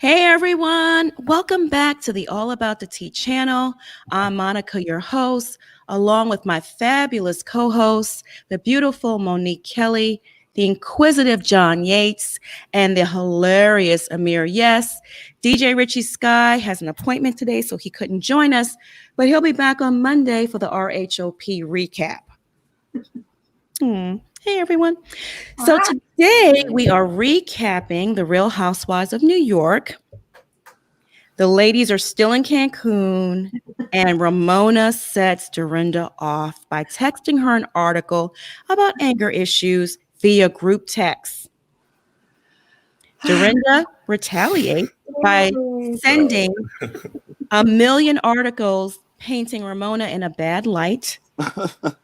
Hey everyone, welcome back to the All About the Tea channel. I'm Monica, your host, along with my fabulous co-hosts, the beautiful Monique Kelly, the inquisitive John Yates, and the hilarious Amir Yes. DJ Richie Sky has an appointment today, so he couldn't join us, but he'll be back on Monday for the RHOP recap. Hey everyone. So today we are recapping the Real Housewives of New York. The ladies are still in Cancun, and Ramona sets Dorinda off by texting her an article about anger issues via group text. Dorinda retaliates by sending 1,000,000 articles painting Ramona in a bad light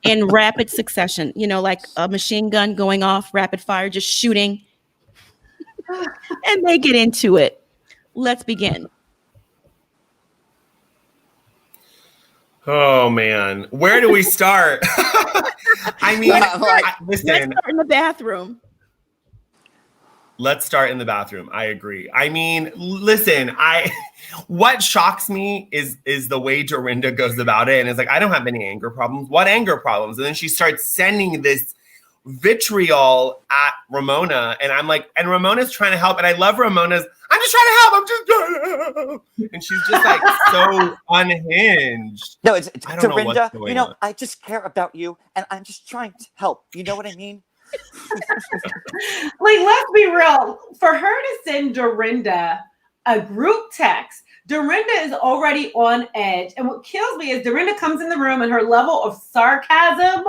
in rapid succession, like a machine gun going off, rapid fire, just shooting. And they get into it. Let's begin. Oh man, where do we start? I mean, listen. Let's start in the bathroom. Let's start in the bathroom. I agree. I mean, listen, what shocks me is the way Dorinda goes about it. And it's like, I don't have any anger problems. What anger problems? And then she starts sending this vitriol at Ramona. And I'm like, and Ramona's trying to help. And I love Ramona's, I'm just trying to help. I'm just trying to help. And she's just like so unhinged. No, it's I don't Dorinda, know what's going on. I just care about you and I'm just trying to help. You know what I mean? Like, let's be real. For her to send Dorinda a group text, Dorinda is already on edge. And what kills me is Dorinda comes in the room and her level of sarcasm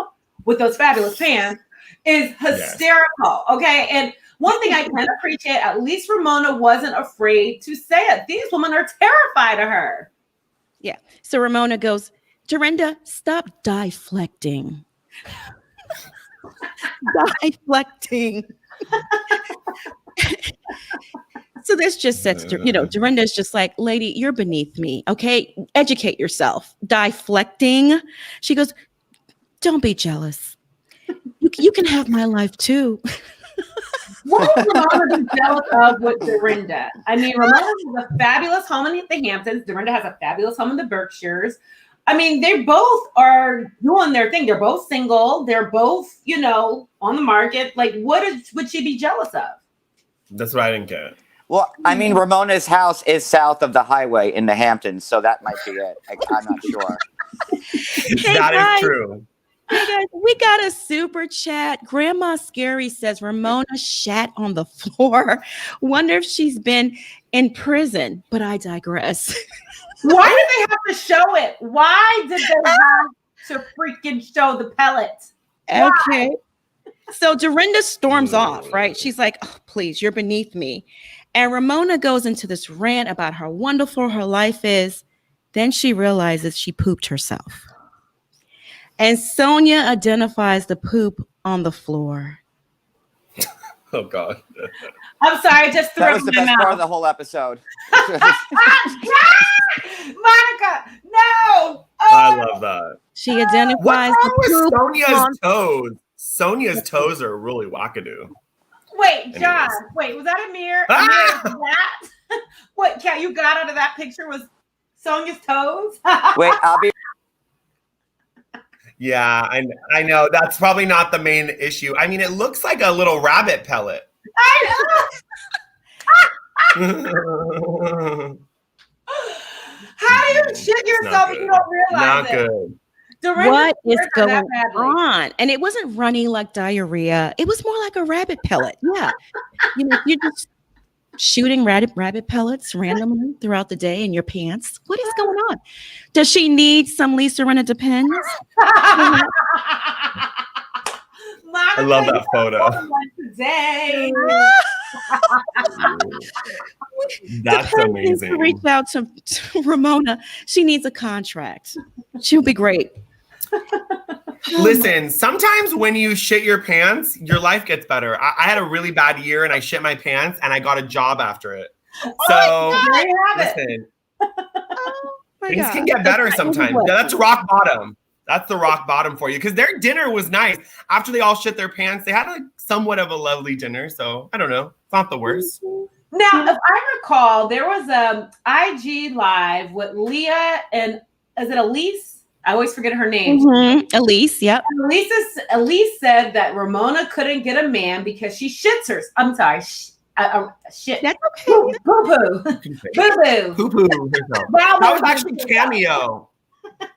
with those fabulous pants is hysterical. Yes. Okay. And one thing I can appreciate, at least Ramona wasn't afraid to say it. These women are terrified of her. Yeah. So Ramona goes, Dorinda, stop deflecting. Deflecting. So this just sets, Dorinda's just like, lady, you're beneath me. Okay. Educate yourself. Deflecting. She goes, don't be jealous. You can have my life too. What is Ramona be jealous of with Dorinda? I mean, Ramona has a fabulous home in the Hamptons. Dorinda has a fabulous home in the Berkshires. I mean, they both are doing their thing. They're both single. They're both, on the market. Like, would she be jealous of? That's what I didn't get. Well, I mean, Ramona's house is south of the highway in the Hamptons, so that might be it. I'm not sure. That is true. Hey guys, we got a super chat. Grandma Scary says Ramona shat on the floor. Wonder if she's been in prison, but I digress. Why did they have to show it? Why did they have to freaking show the pellets? Why? Okay. So Dorinda storms off, right? She's like, oh, please, you're beneath me. And Ramona goes into this rant about how wonderful her life is. Then she realizes she pooped herself. And Sonja identifies the poop on the floor. Oh, God. I'm sorry, I just threw that it was in the my best mouth. part of the whole episode. Monica, no! Oh. I love that. She identifies What's wrong with Sonja's toes? Sonja's toes are really wackadoo. Wait, John. Wait, was that Amir? Amir, that? What, Kat, you got out of that picture was Sonja's toes? Wait, I'll be... Yeah, I know. That's probably not the main issue. I mean, it looks like a little rabbit pellet. I know. How do you shit yourself if you don't realize not it? Good. Dorinda, what is going on? And it wasn't runny like diarrhea. It was more like a rabbit pellet. Yeah. You're just shooting rabbit pellets randomly throughout the day in your pants. What is going on? Does she need some Lisa Rinna Depends? I love that photo. Today. That's amazing. To reach out to Ramona. She needs a contract. She'll be great. Listen, sometimes when you shit your pants, your life gets better. I had a really bad year and I shit my pants and I got a job after it. So listen, things can get better sometimes. Yeah, that's rock bottom. That's the rock bottom for you. Because their dinner was nice. After they all shit their pants, they had somewhat of a lovely dinner. So I don't know. It's not the worst. Now, if I recall, there was a IG live with Leah and is it Elise? I always forget her name. Elise, yep. Elise said that Ramona couldn't get a man because she shits her. I'm sorry, shit. That's okay. Boo-boo. Boo-boo. Poo-poo herself. That was actually cameo.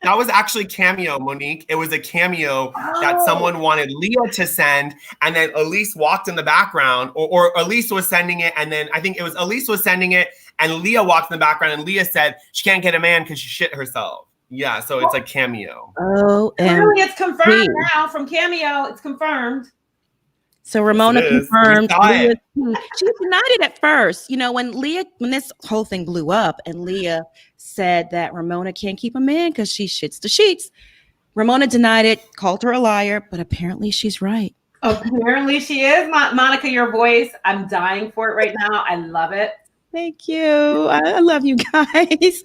That was actually cameo, Monique. It was a cameo that someone wanted Leah to send, and then Elise walked in the background, or Elise was sending it, and then I think it was Elise was sending it, and Leah walked in the background, and Leah said she can't get a man because she shit herself. Yeah, so it's a cameo. Oh, really, it's confirmed now from Cameo. It's confirmed. So Ramona confirmed. She denied it at first. When this whole thing blew up and Leah said that Ramona can't keep a man because she shits the sheets, Ramona denied it, called her a liar, but apparently she's right. Apparently she is. Monica, your voice, I'm dying for it right now. I love it. Thank you. I love you guys.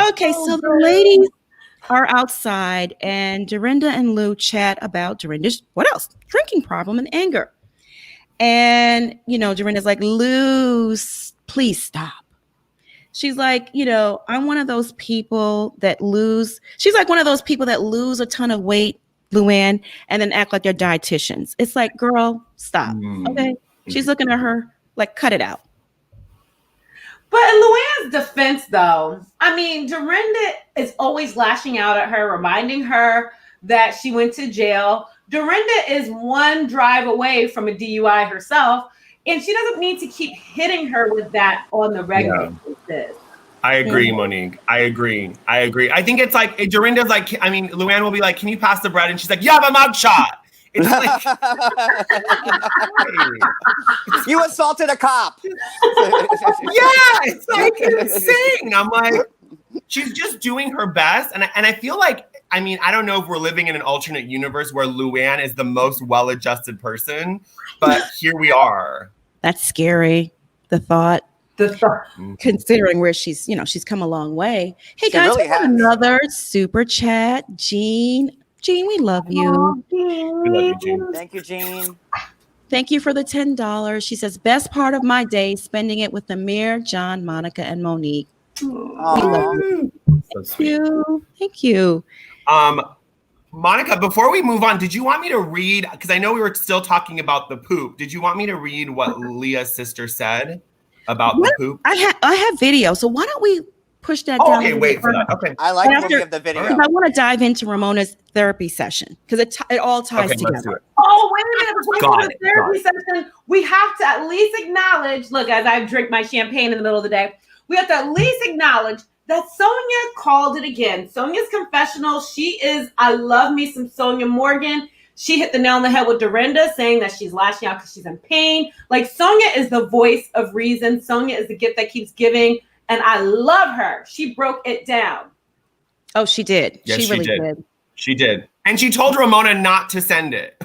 Okay, so the ladies are outside and Dorinda and Lou chat about Dorinda's, what else? Drinking problem and anger. And, Dorinda's like, Lou, please stop. She's like, I'm one of those people that lose. She's like one of those people that lose a ton of weight, Luanne, and then act like they're dietitians. It's like, girl, stop. Okay. She's looking at her like, cut it out. But in Luann's defense, though, Dorinda is always lashing out at her, reminding her that she went to jail. Dorinda is one drive away from a DUI herself, and she doesn't need to keep hitting her with that on the regular basis. I agree, Monique. I agree. I think it's like Dorinda's like, Luann will be like, can you pass the bread? And she's like, you have a mugshot. It's like, you assaulted a cop. It's like insane. I'm like, she's just doing her best. And I feel like, I don't know if we're living in an alternate universe where Luann is the most well-adjusted person, but here we are. That's scary. The thought. Considering where she's come a long way. Hey guys, really another super chat. Jean, we love you. We love you, Jean. Thank you, Jean. Thank you for the $10. She says, best part of my day, spending it with Amir, John, Monica, and Monique. We love you. Thank you. Monica, before we move on, did you want me to read, because I know we were still talking about the poop. Did you want me to read what Leah's sister said about the poop? I have video, so why don't we push that down? Okay, wait for that. Okay. I like when we have the video. I want to dive into Ramona's therapy session because it all ties together. Let's do it. Oh, wait a minute. Before the therapy session, we have to at least acknowledge, look, as I drink my champagne in the middle of the day, we have to at least acknowledge that Sonja called it again. Sonja's confessional. I love me some Sonja Morgan. She hit the nail on the head with Dorinda, saying that she's lashing out because she's in pain. Like, Sonja is the voice of reason. Sonja is the gift that keeps giving. And I love her. She broke it down. Oh, she did. Yes, she really did. She did. And she told Ramona not to send it.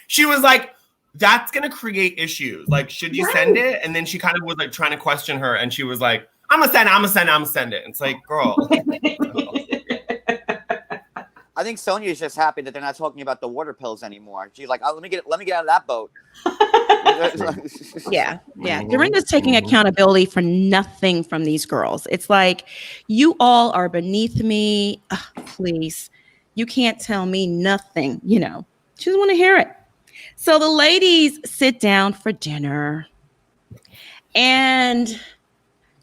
She was like, that's going to create issues. Like, should you send it? And then she kind of was like trying to question her. And she was like, I'm going to send it. It's like, girl. I think Sonja is just happy that they're not talking about the water pills anymore. She's like, let me get out of that boat. Yeah. Dorinda's taking accountability for nothing from these girls. It's like, you all are beneath me. Please. You can't tell me nothing. She doesn't want to hear it. So the ladies sit down for dinner. And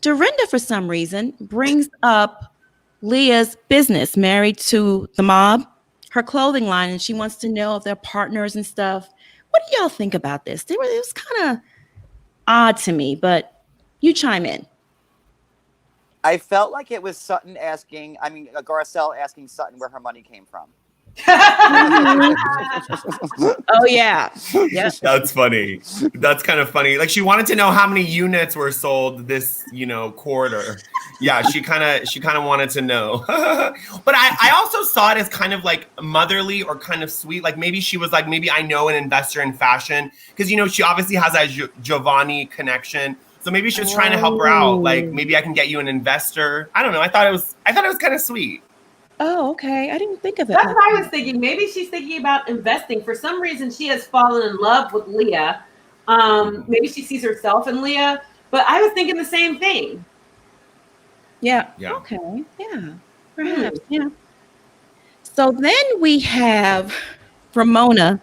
Dorinda, for some reason, brings up Leah's business, Married to the Mob, her clothing line, and she wants to know if they're partners and stuff. What do y'all think about this? It was kind of odd to me, but you chime in. I felt like it was Sutton Garcelle asking Sutton where her money came from. Oh yeah. Yes. That's funny. That's kind of funny. Like, she wanted to know how many units were sold this, quarter. Yeah, she kind of wanted to know. But I also saw it as kind of like motherly or kind of sweet. Like, maybe she was like, maybe I know an investor in fashion because she obviously has that Giovanni connection. So maybe she was trying to help her out. Like, maybe I can get you an investor. I don't know. I thought it was kind of sweet. Oh, okay. I didn't think of it. That's what I was thinking. Maybe she's thinking about investing. For some reason, she has fallen in love with Leah. Maybe she sees herself in Leah. But I was thinking the same thing. Yeah. Yeah. Okay. Yeah. Perhaps. Yeah. So then we have Ramona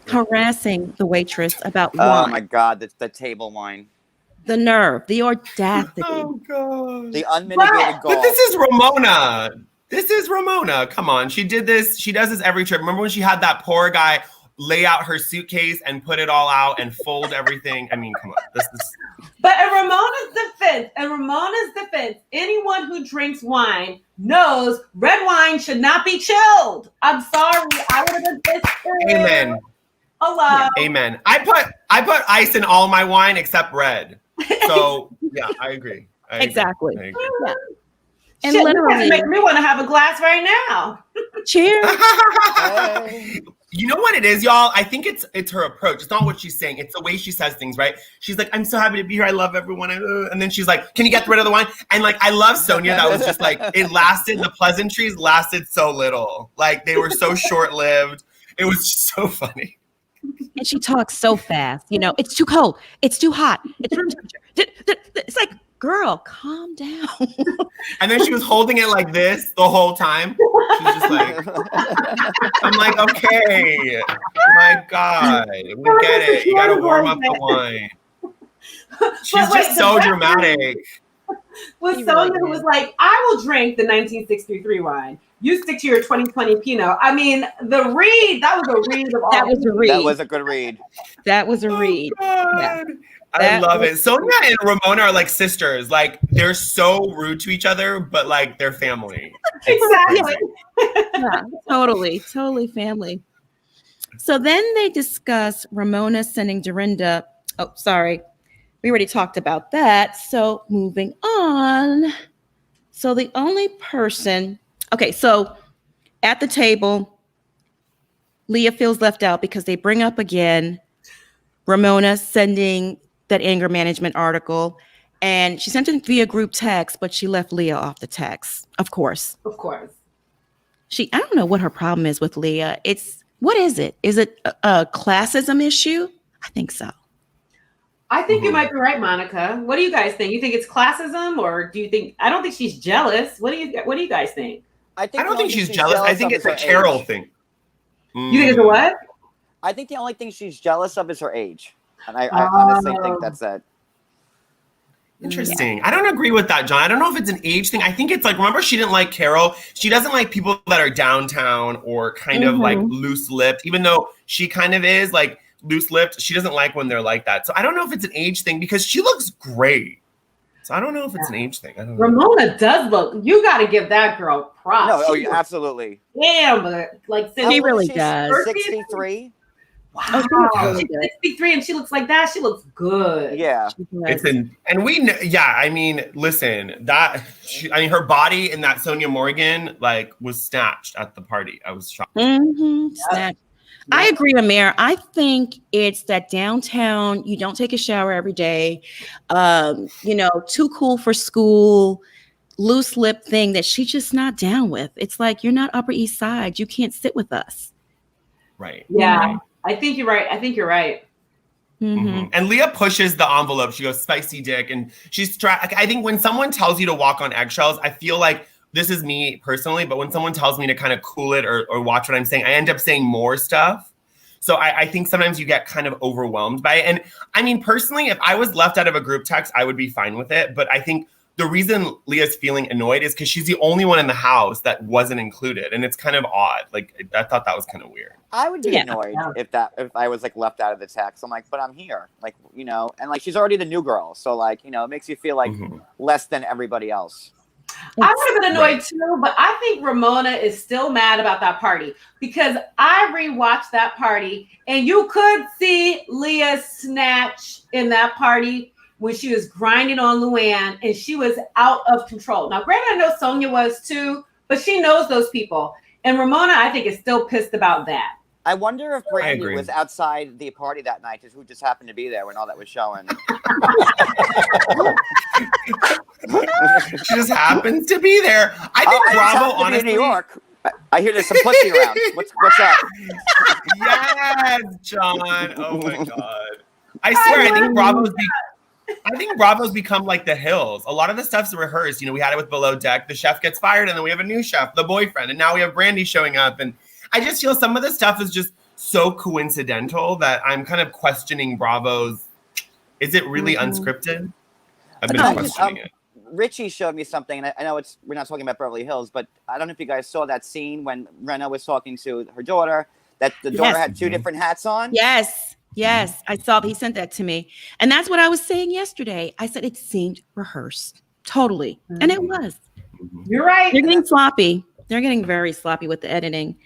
harassing the waitress about Oh wine. my God, the table wine. The nerve, the audacity. Oh god. The unmitigated But gall. But this is Ramona. This is Ramona. Come on. She did this. She does this every trip. Remember when she had that poor guy lay out her suitcase and put it all out and fold everything? I mean, come on. This is But in Ramona's defense, anyone who drinks wine knows red wine should not be chilled. I'm sorry, I would have been pissed too. amen. Hello. Amen. I put ice in all my wine except red. So yeah, I agree. Exactly. I agree. Yeah. And Shit, literally, you make me want to have a glass right now. cheers. Hey. You know what it is, y'all? I think it's her approach. It's not what she's saying. It's the way she says things, right? She's like, I'm so happy to be here. I love everyone. And then she's like, can you get rid of the wine? And like, I love Sonja. That was just like, the pleasantries lasted so little. Like they were so short-lived. It was so funny. And she talks so fast. You know, it's too cold. It's too hot. It's room temperature. It's like, girl, calm down. And then she was holding it like this the whole time. She was just like, I'm like, okay, my God, we get it. You gotta warm up the wine. She's But wait, just so dramatic. With He Sonja, really who was like, I will drink the 1963 wine. You stick to your 2020 Pinot. I mean, that was a read of all. That was a read. That was a good read. That was a read. Oh, Yeah. God. I That love was- it. Sonja and Ramona are like sisters. Like they're so rude to each other, but like they're family. Exactly. Yeah, totally family. So then they discuss Ramona sending Dorinda. Oh, sorry. We already talked about that. So moving on. So the only person, okay, so at the table, Leah feels left out because they bring up again Ramona sending that anger management article. And she sent it via group text, but she left Leah off the text, of course. Of course. I don't know what her problem is with Leah. What is it? Is it a classism issue? I think so. I think you might be right, Monica. What do you guys think? You think it's classism, or do you think? I don't think she's jealous. What do you guys think? I don't think she's jealous. I think it's a Carol thing. You think it's a what? I think the only thing she's jealous of is her age. And I honestly think that's it. Interesting. I don't agree with that, John. I don't know if it's an age thing. I think it's like, remember, she didn't like Carol. She doesn't like people that are downtown or kind of like loose-lipped, even though she kind of is like loose-lipped. She doesn't like when they're like that. So I don't know if it's an age thing because she looks great. So I don't know if it's an age thing. I don't know. Ramona does look. You got to give that girl props. No, oh, She yeah, absolutely. damn, but like She How old really is she? does. 63? wow, Oh, she looks really she's good. 63 and she looks like that. She looks good. Yeah. And we know, yeah, I mean, listen, her body in that Sonja Morgan like was snatched at the party. I was shocked. Snap. I agree, Amir. I think it's that downtown, you don't take a shower every day, too cool for school, loose lip thing that she's just not down with. It's like, you're not Upper East Side. You can't sit with us. Right. Yeah, Right. I think you're right. And Leah pushes the envelope. She goes, spicy dick. And I think when someone tells you to walk on eggshells, I feel like, this is me personally, but when someone tells me to kind of cool it or watch what I'm saying, I end up saying more stuff. So I think sometimes you get kind of overwhelmed by it. And I mean, personally, if I was left out of a group text, I would be fine with it. But I think the reason Leah's feeling annoyed is because she's the only one in the house that wasn't included. And it's kind of odd. Like, I thought that was kind of weird. I would be annoyed if I was like left out of the text. I'm like, but I'm here. Like, and like she's already the new girl. So like, it makes you feel like less than everybody else. I would have been annoyed too, but I think Ramona is still mad about that party because I rewatched that party and you could see Leah snatch in that party when she was grinding on Luanne and she was out of control. Now, granted, I know Sonja was too, but she knows those people. And Ramona, I think, is still pissed about that. I wonder if Brandy was outside the party that night, who just happened to be there when all that was showing. She just happens to be there. I think Bravo, honestly, in New York. I hear there's some pussy around. What's up? Yes, John. Oh my God. I swear, I think Bravo's I think Bravo's become like the Hills. A lot of the stuff's rehearsed. You know, we had it with Below Deck. The chef gets fired, and then we have a new chef, the boyfriend, and now we have Brandy showing up. And I just feel some of the stuff is just so coincidental that I'm kind of questioning Bravo's. Is it really unscripted? I've been questioning it. Richie showed me something, and I know we're not talking about Beverly Hills, but I don't know if you guys saw that scene when Rena was talking to her daughter, that the daughter had two different hats on. Yes, I saw. He sent that to me, and that's what I was saying yesterday. I said it seemed rehearsed, totally, and it was. You're right. They're getting sloppy. They're getting very sloppy with the editing.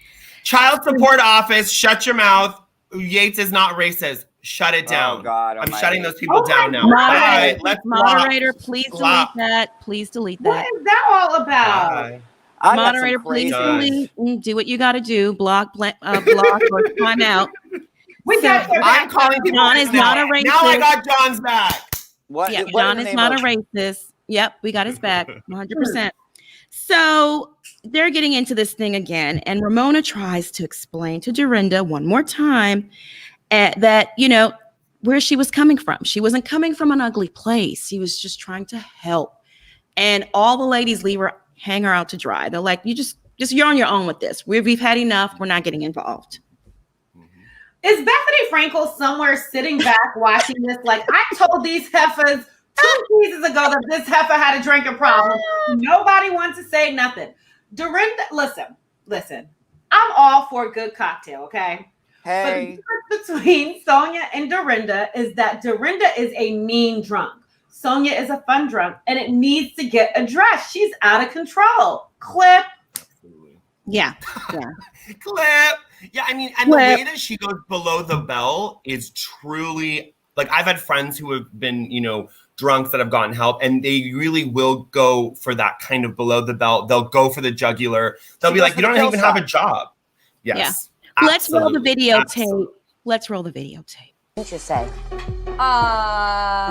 Child support office, shut your mouth. Yates is not racist. Shut it down. Oh God, I'm shutting those people down now. Moderator, Let's moderator, please delete that. Please delete that. What is that all about? Moderator, please delete. Do what you got to do. Block, block, or time out. I'm calling people. John is not a racist. Now I got John's back. What? Yeah, what John is not a racist. Yep, we got his back 100%. So they're getting into this thing again, and Ramona tries to explain to Dorinda one more time that, you know, where she was coming from. She wasn't coming from an ugly place. She was just trying to help. And all the ladies hang her out to dry. They're like, you just you're on your own with this. We've had enough. We're not getting involved. Is Bethenny Frankel somewhere sitting back watching this? Like, I told these heifers 2 seasons ago that this heifer had a drinking problem. Nobody wants to say nothing. Dorinda, listen. I'm all for a good cocktail, okay? Hey. But the difference between Sonja and Dorinda is that Dorinda is a mean drunk. Sonja is a fun drunk, and it needs to get addressed. She's out of control. Clip. Yeah. Clip. Yeah, I mean, and the way that she goes below the belt is truly, like, I've had friends who have been, you know, drunks that have gotten help, and they really will go for that kind of below the belt. They'll go for the jugular. They'll be like, you don't even have a job. Yes. Yeah. Let's roll the videotape. Let's roll the videotape. What did you say?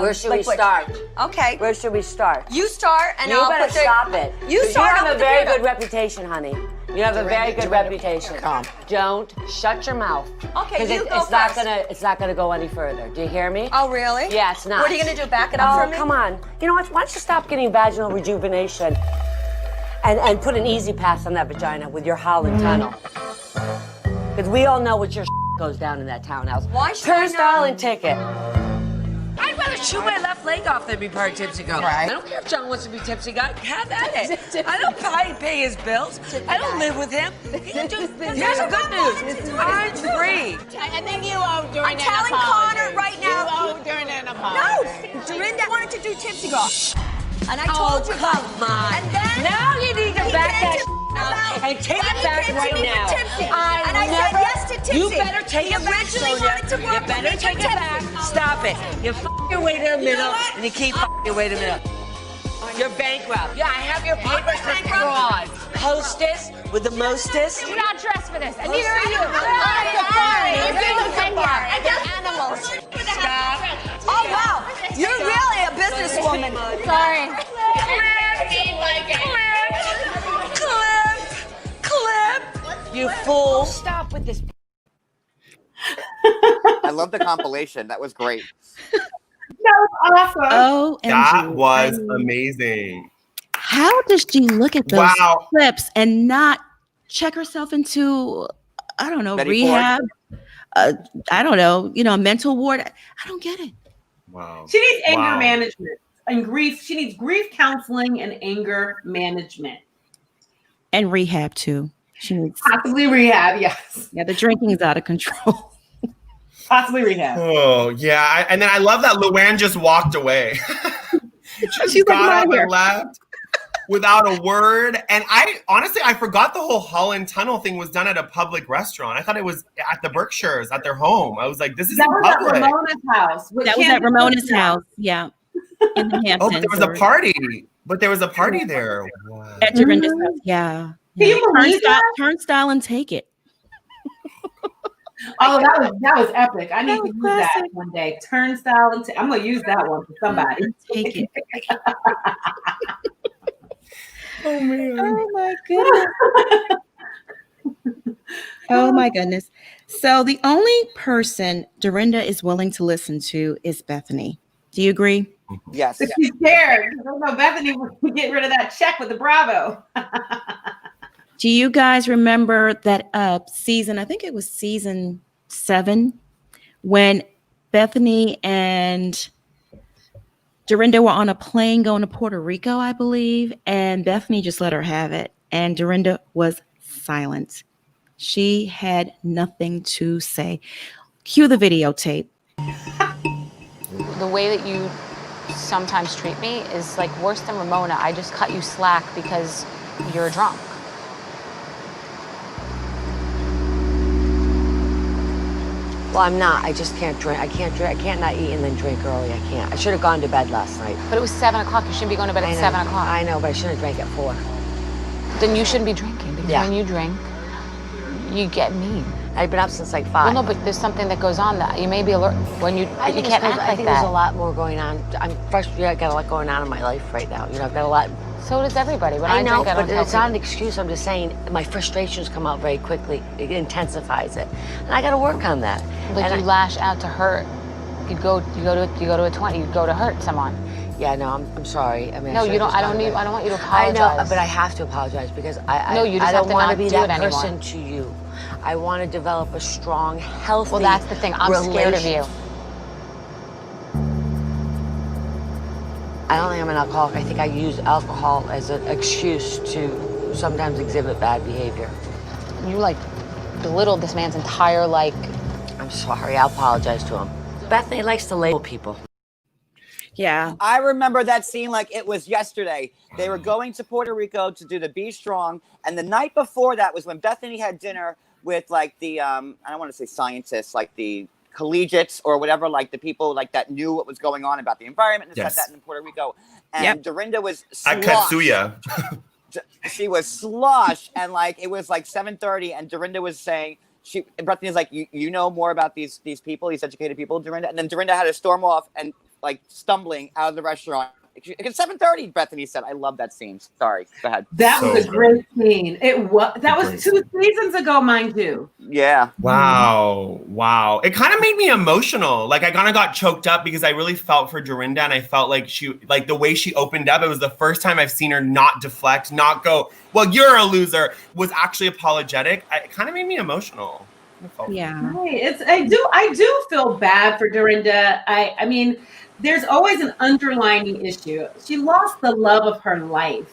Where should we start? Okay. Where should we start? You start, and you I'll better put the, stop it. You start. You have a very good reputation, honey. You have a very good reputation. Come. Don't shut your mouth. Okay, you go it's first. It's not gonna go any further. Do you hear me? Oh, really? Yeah, it's not. What are you gonna do? Back it up for me? Come on. You know what? Why don't you stop getting vaginal rejuvenation and put an easy pass on that vagina with your Holland tunnel? Because we all know what your goes down in that townhouse. Why should I Turnstile know? and ticket. I'd rather chew my left leg off than be part of Tipsy Guy. Right. I don't care if John wants to be Tipsy Guy. Have at it. I don't pay his bills. I don't live with him. Here's the good news. I'm free. I think you owe Dorinda I'm telling Connor right now. You owe Dorinda an apology. No, Dorinda wanted to do Tipsy Guy. And I told you. Come on. And then Now you need to back that and take it back right now. And I said yes to Tipsy. You better take He it back, originally Sonja. wanted to work You better with me take for it back. Tipsy. Stop it. You f your way to the middle, and you keep your way to the middle. You're bankrupt. Yeah, I have your papers for fraud. Hostess with the mostest. You're not dressed for this, and neither are you. They're animals. Stop. Oh, wow. You're really a businesswoman. Sorry. Clip. You fool. Stop with this. I love the compilation. That was great. That was awesome. Oh, That was amazing. How does she look at those Wow. clips and not check herself into, I don't know, Betty rehab? I don't know, a mental ward. I don't get it. Wow. She needs anger Wow. management and grief. She needs grief counseling and anger management. And rehab too. She needs. Possibly rehab, yes. Yeah, the drinking is out of control. Possibly rehab. Oh, yeah. And then I love that Luanne just walked away. She She's like, got "I'm up outta here." and left without a word. And I forgot the whole Holland Tunnel thing was done at a public restaurant. I thought it was at the Berkshires, at their home. I was like, this is That in was at public. Ramona's house. That was at Ramona's house. Yeah. In the Hamptons. Oh, but there was a party. But there was a party there. Wow. At Dorinda's house. Yeah. Can you believe that? Turnstile and take it. Oh, that was epic. I need That to was use that classic. one day. Turnstile and I'm gonna use that one for somebody. Take it. Oh, man. Oh my goodness. Oh my goodness. So the only person Dorinda is willing to listen to is Bethenny. Do you agree? Yes. But she's scared. I don't know, Bethenny would get rid of that check with the Bravo. Do you guys remember that season? I think it was season 7 when Bethenny and Dorinda were on a plane going to Puerto Rico, I believe, and Bethenny just let her have it, and Dorinda was silent. She had nothing to say. Cue the videotape. The way that you sometimes treat me is like worse than Ramona. I just cut you slack because you're drunk. Well, I'm not. I just can't drink. I can't not eat and then drink early. I can't. I should have gone to bed last night. But it was 7 o'clock. You shouldn't be going to bed at 7 o'clock. I know, but I shouldn't have drank at 4. Then you shouldn't be drinking because when you drink, you get mean. I've been up since like 5. Well, no, but there's something that goes on that you may be alert when you can't act like that. I think there's a lot more going on. I'm frustrated. I got a lot going on in my life right now. You know, I've got a lot. So does everybody. When I know, drink, I don't but it's not an excuse. I'm just saying my frustrations come out very quickly. It intensifies it, and I got to work on that. Like and you lash out to hurt. You go to a 20. You go to hurt someone. Yeah, no, I'm sorry. I mean, no, you don't. I don't want you to apologize. I know, but I have to apologize because I don't want to be that person to you. I want to develop a strong, healthy. Well, that's the thing. I'm scared of you. I don't think I'm an alcoholic. I think I use alcohol as an excuse to sometimes exhibit bad behavior. You like belittled this man's entire like. I'm sorry. I'll apologize to him. Bethenny likes to label people. Yeah. I remember that scene like it was yesterday. They were going to Puerto Rico to do the Be Strong. And the night before that was when Bethenny had dinner with like the, I don't want to say scientists, like the collegiates or whatever, like the people like that knew what was going on about the environment and stuff that in Puerto Rico. And Dorinda was sloshed. At Katsuya. She was sloshed and like it was like 7:30 and Dorinda was saying, Bethenny was like, you know more about these people, these educated people, Dorinda. And then Dorinda had to storm off and like stumbling out of the restaurant. It's 7:30, Bethenny said. I love that scene. Sorry, go ahead. That was a great scene. It was. That was 2 seasons ago, mind you. Yeah. Wow. It kind of made me emotional. Like I kind of got choked up because I really felt for Dorinda, and I felt like like the way she opened up. It was the first time I've seen her not deflect, not go, "Well, you're a loser." Was actually apologetic. It kind of made me emotional. Yeah. Right. I do feel bad for Dorinda. I mean, there's always an underlying issue. She lost the love of her life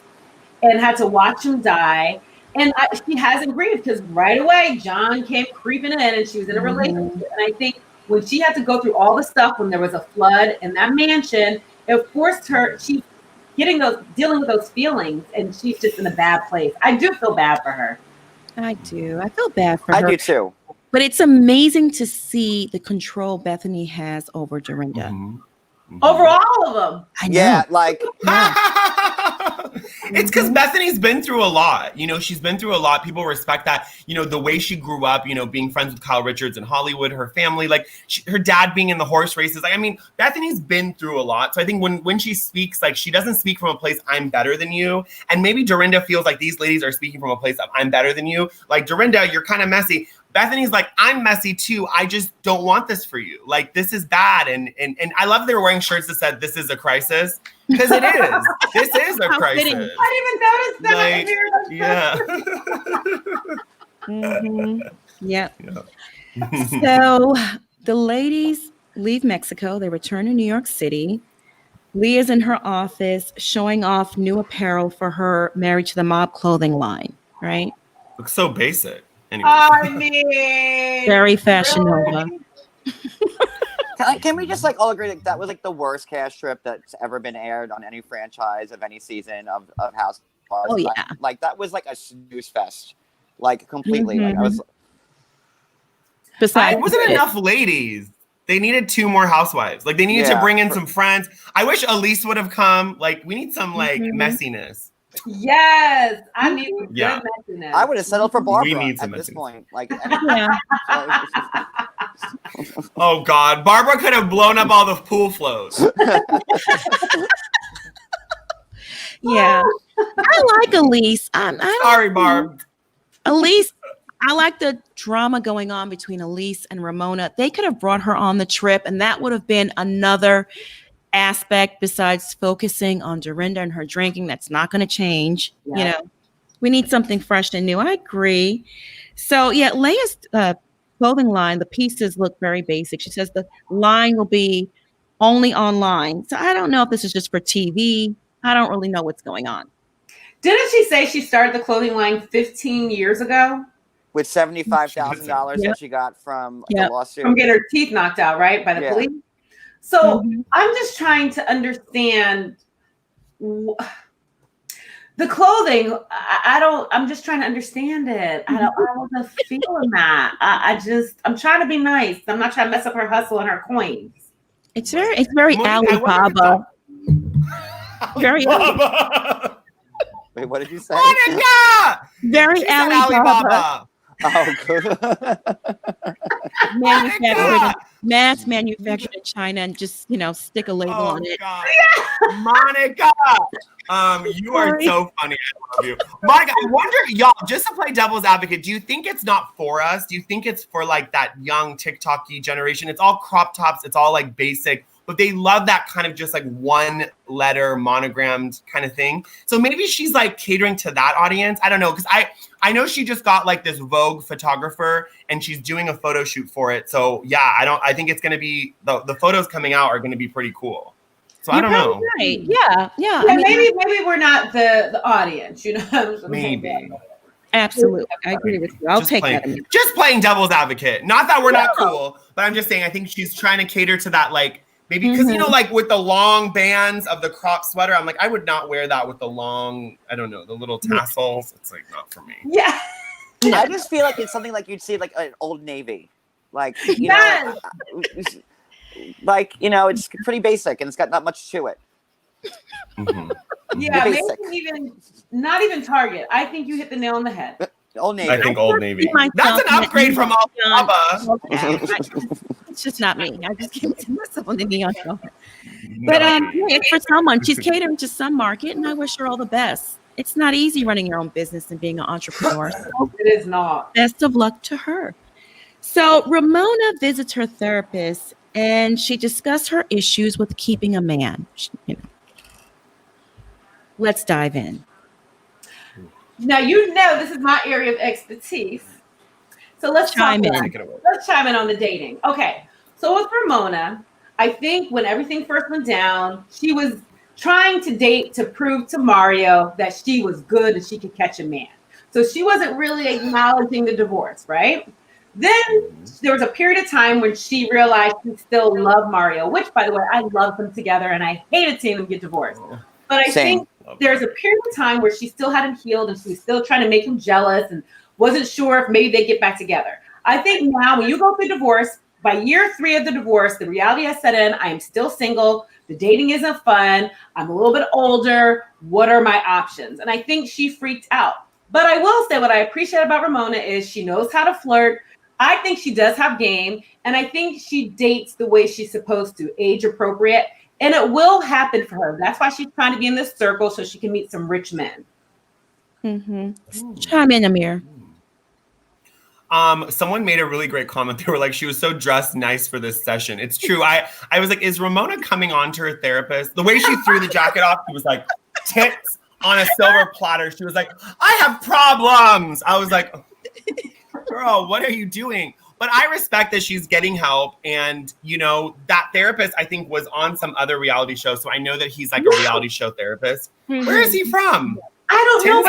and had to watch him die. And she hasn't grieved because right away, John came creeping in and she was in a relationship. And I think when she had to go through all the stuff when there was a flood in that mansion, it forced her, she's dealing with those feelings and she's just in a bad place. I do feel bad for her. I do. I feel bad for her. I do too. But it's amazing to see the control Bethenny has over Dorinda. Over all of them. I know. Yeah, like it's because Bethenny's been through a lot. You know, she's been through a lot. People respect that. You know, the way she grew up, you know, being friends with Kyle Richards in Hollywood, her family, like her dad being in the horse races. Like, I mean, Bethenny's been through a lot. So I think when she speaks, like she doesn't speak from a place, I'm better than you. And maybe Dorinda feels like these ladies are speaking from a place of I'm better than you. Like Dorinda, you're kind of messy. Bethenny's like, I'm messy too. I just don't want this for you. Like, this is bad. And I love they were wearing shirts that said, this is a crisis. Because it is. This is a crisis. I didn't even notice that. Yeah. So the ladies leave Mexico. They return to New York City. Leah's in her office showing off new apparel for her Married to the Mob clothing line, right? Looks so basic. Anyway. I mean, very Fashion Nova. Can we just like all agree that was like the worst cast trip that's ever been aired on any franchise of any season of Housewives? Oh yeah, like that was like a snooze fest, like completely. Like I was. Besides, it wasn't enough ladies. They needed 2 more housewives. Like they needed to bring in some friends. I wish Elise would have come. Like we need some like messiness. Yes, I need some good messiness. I would have settled for Barbara We need some at this messiness. point. Like, oh God, Barbara could have blown up all the pool flows. Yeah, I like Elise. Sorry, Barb. Elise, I like the drama going on between Elise and Ramona. They could have brought her on the trip, and that would have been another aspect besides focusing on Dorinda and her drinking. That's not going to change. Yeah. You know, we need something fresh and new. I agree. So yeah, Leah's clothing line, the pieces look very basic. She says the line will be only online. So I don't know if this is just for TV. I don't really know what's going on. Didn't she say she started the clothing line 15 years ago? With $75,000 that she got from the lawsuit. From getting her teeth knocked out, right? By the police. So I'm just trying to understand the clothing. I'm just trying to understand it. I wasn't feeling that. I'm trying to be nice. I'm not trying to mess up her hustle and her coins. It's very Alibaba. Very Alibaba. Wait, what did you say? Monica! Very Alibaba. Oh, good. Mass manufactured in China, and just stick a label on it. God. Monica, you are so funny. I love you, Monica. I wonder, y'all, just to play devil's advocate, do you think it's not for us? Do you think it's for like that young TikTok-y generation? It's all crop tops. It's all like basic. But they love that kind of just like one letter monogrammed kind of thing. So maybe she's like catering to that audience. I don't know. Because I know she just got like this Vogue photographer and she's doing a photo shoot for it. So yeah, I think it's going to be, the photos coming out are going to be pretty cool. So I don't know. Right. Yeah. I mean, maybe we're not the audience, Maybe. Absolutely. I agree with you. I'll take that. Just playing devil's advocate. Not that we're not cool, but I'm just saying, I think she's trying to cater to that, like, maybe because, like with the long bands of the crop sweater, I'm like, I would not wear that with the long, I don't know, the little tassels. It's like not for me. Yeah. I just feel like it's something like you'd see like an Old Navy. Like, you know, like, it's pretty basic and it's got not much to it. Yeah, maybe even not even Target. I think you hit the nail on the head. Old Navy. I think Old Navy. That's an upgrade from Alibaba. It's just not me. I just can't do something beyond. But it's for someone. She's catering to some market, and I wish her all the best. It's not easy running your own business and being an entrepreneur. It is not. Best of luck to her. So Ramona visits her therapist, and she discussed her issues with keeping a man. Let's dive in. Now, this is my area of expertise. So let's chime in. Let's chime in on the dating. Okay. So with Ramona, I think when everything first went down, she was trying to date to prove to Mario that she was good and she could catch a man. So she wasn't really acknowledging the divorce, right? Then there was a period of time when she realized she still loved Mario, which, by the way, I love them together and I hated seeing them get divorced. But I think there's a period of time where she still hadn't healed and she was still trying to make him jealous and wasn't sure if maybe they get back together. I think now when you go through divorce, by year 3 of the divorce, the reality has set in. I am still single. The dating isn't fun. I'm a little bit older. What are my options? And I think she freaked out. But I will say what I appreciate about Ramona is she knows how to flirt. I think she does have game. And I think she dates the way she's supposed to, age appropriate. And it will happen for her. That's why she's trying to be in this circle so she can meet some rich men. Chime in, Amir. Someone made a really great comment. They were like, she was so dressed nice for this session. It's true. I was like, is Ramona coming on to her therapist? The way she threw the jacket off, she was like, tits on a silver platter. She was like, I have problems. I was like, girl, what are you doing? But I respect that she's getting help. And, that therapist, I think, was on some other reality show. So I know that he's like a reality show therapist. Where is he from? I don't know.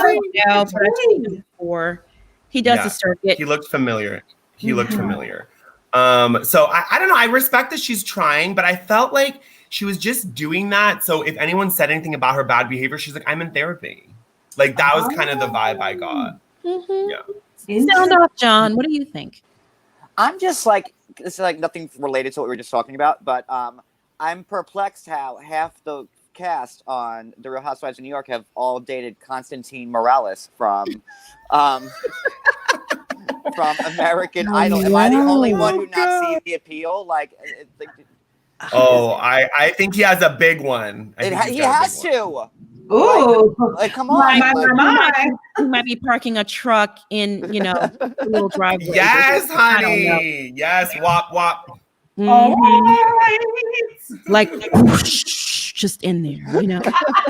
He does the circuit. He looked familiar. So I don't know. I respect that she's trying, but I felt like she was just doing that. So if anyone said anything about her bad behavior, she's like, I'm in therapy. Like that was kind of the vibe I got. Yeah. Sound off, John. What do you think? I'm just like, this is like nothing related to what we were just talking about, but I'm perplexed how half the cast on The Real Housewives of New York have all dated Constantine Morales from American Idol. Am I the only one who not sees the appeal? I think he has a big one. He has to. Ooh, come on! He might be parking a truck in, a little driveway. Yes, honey. Yes, wop wop. All Mhm. right. Like whoosh, just in there.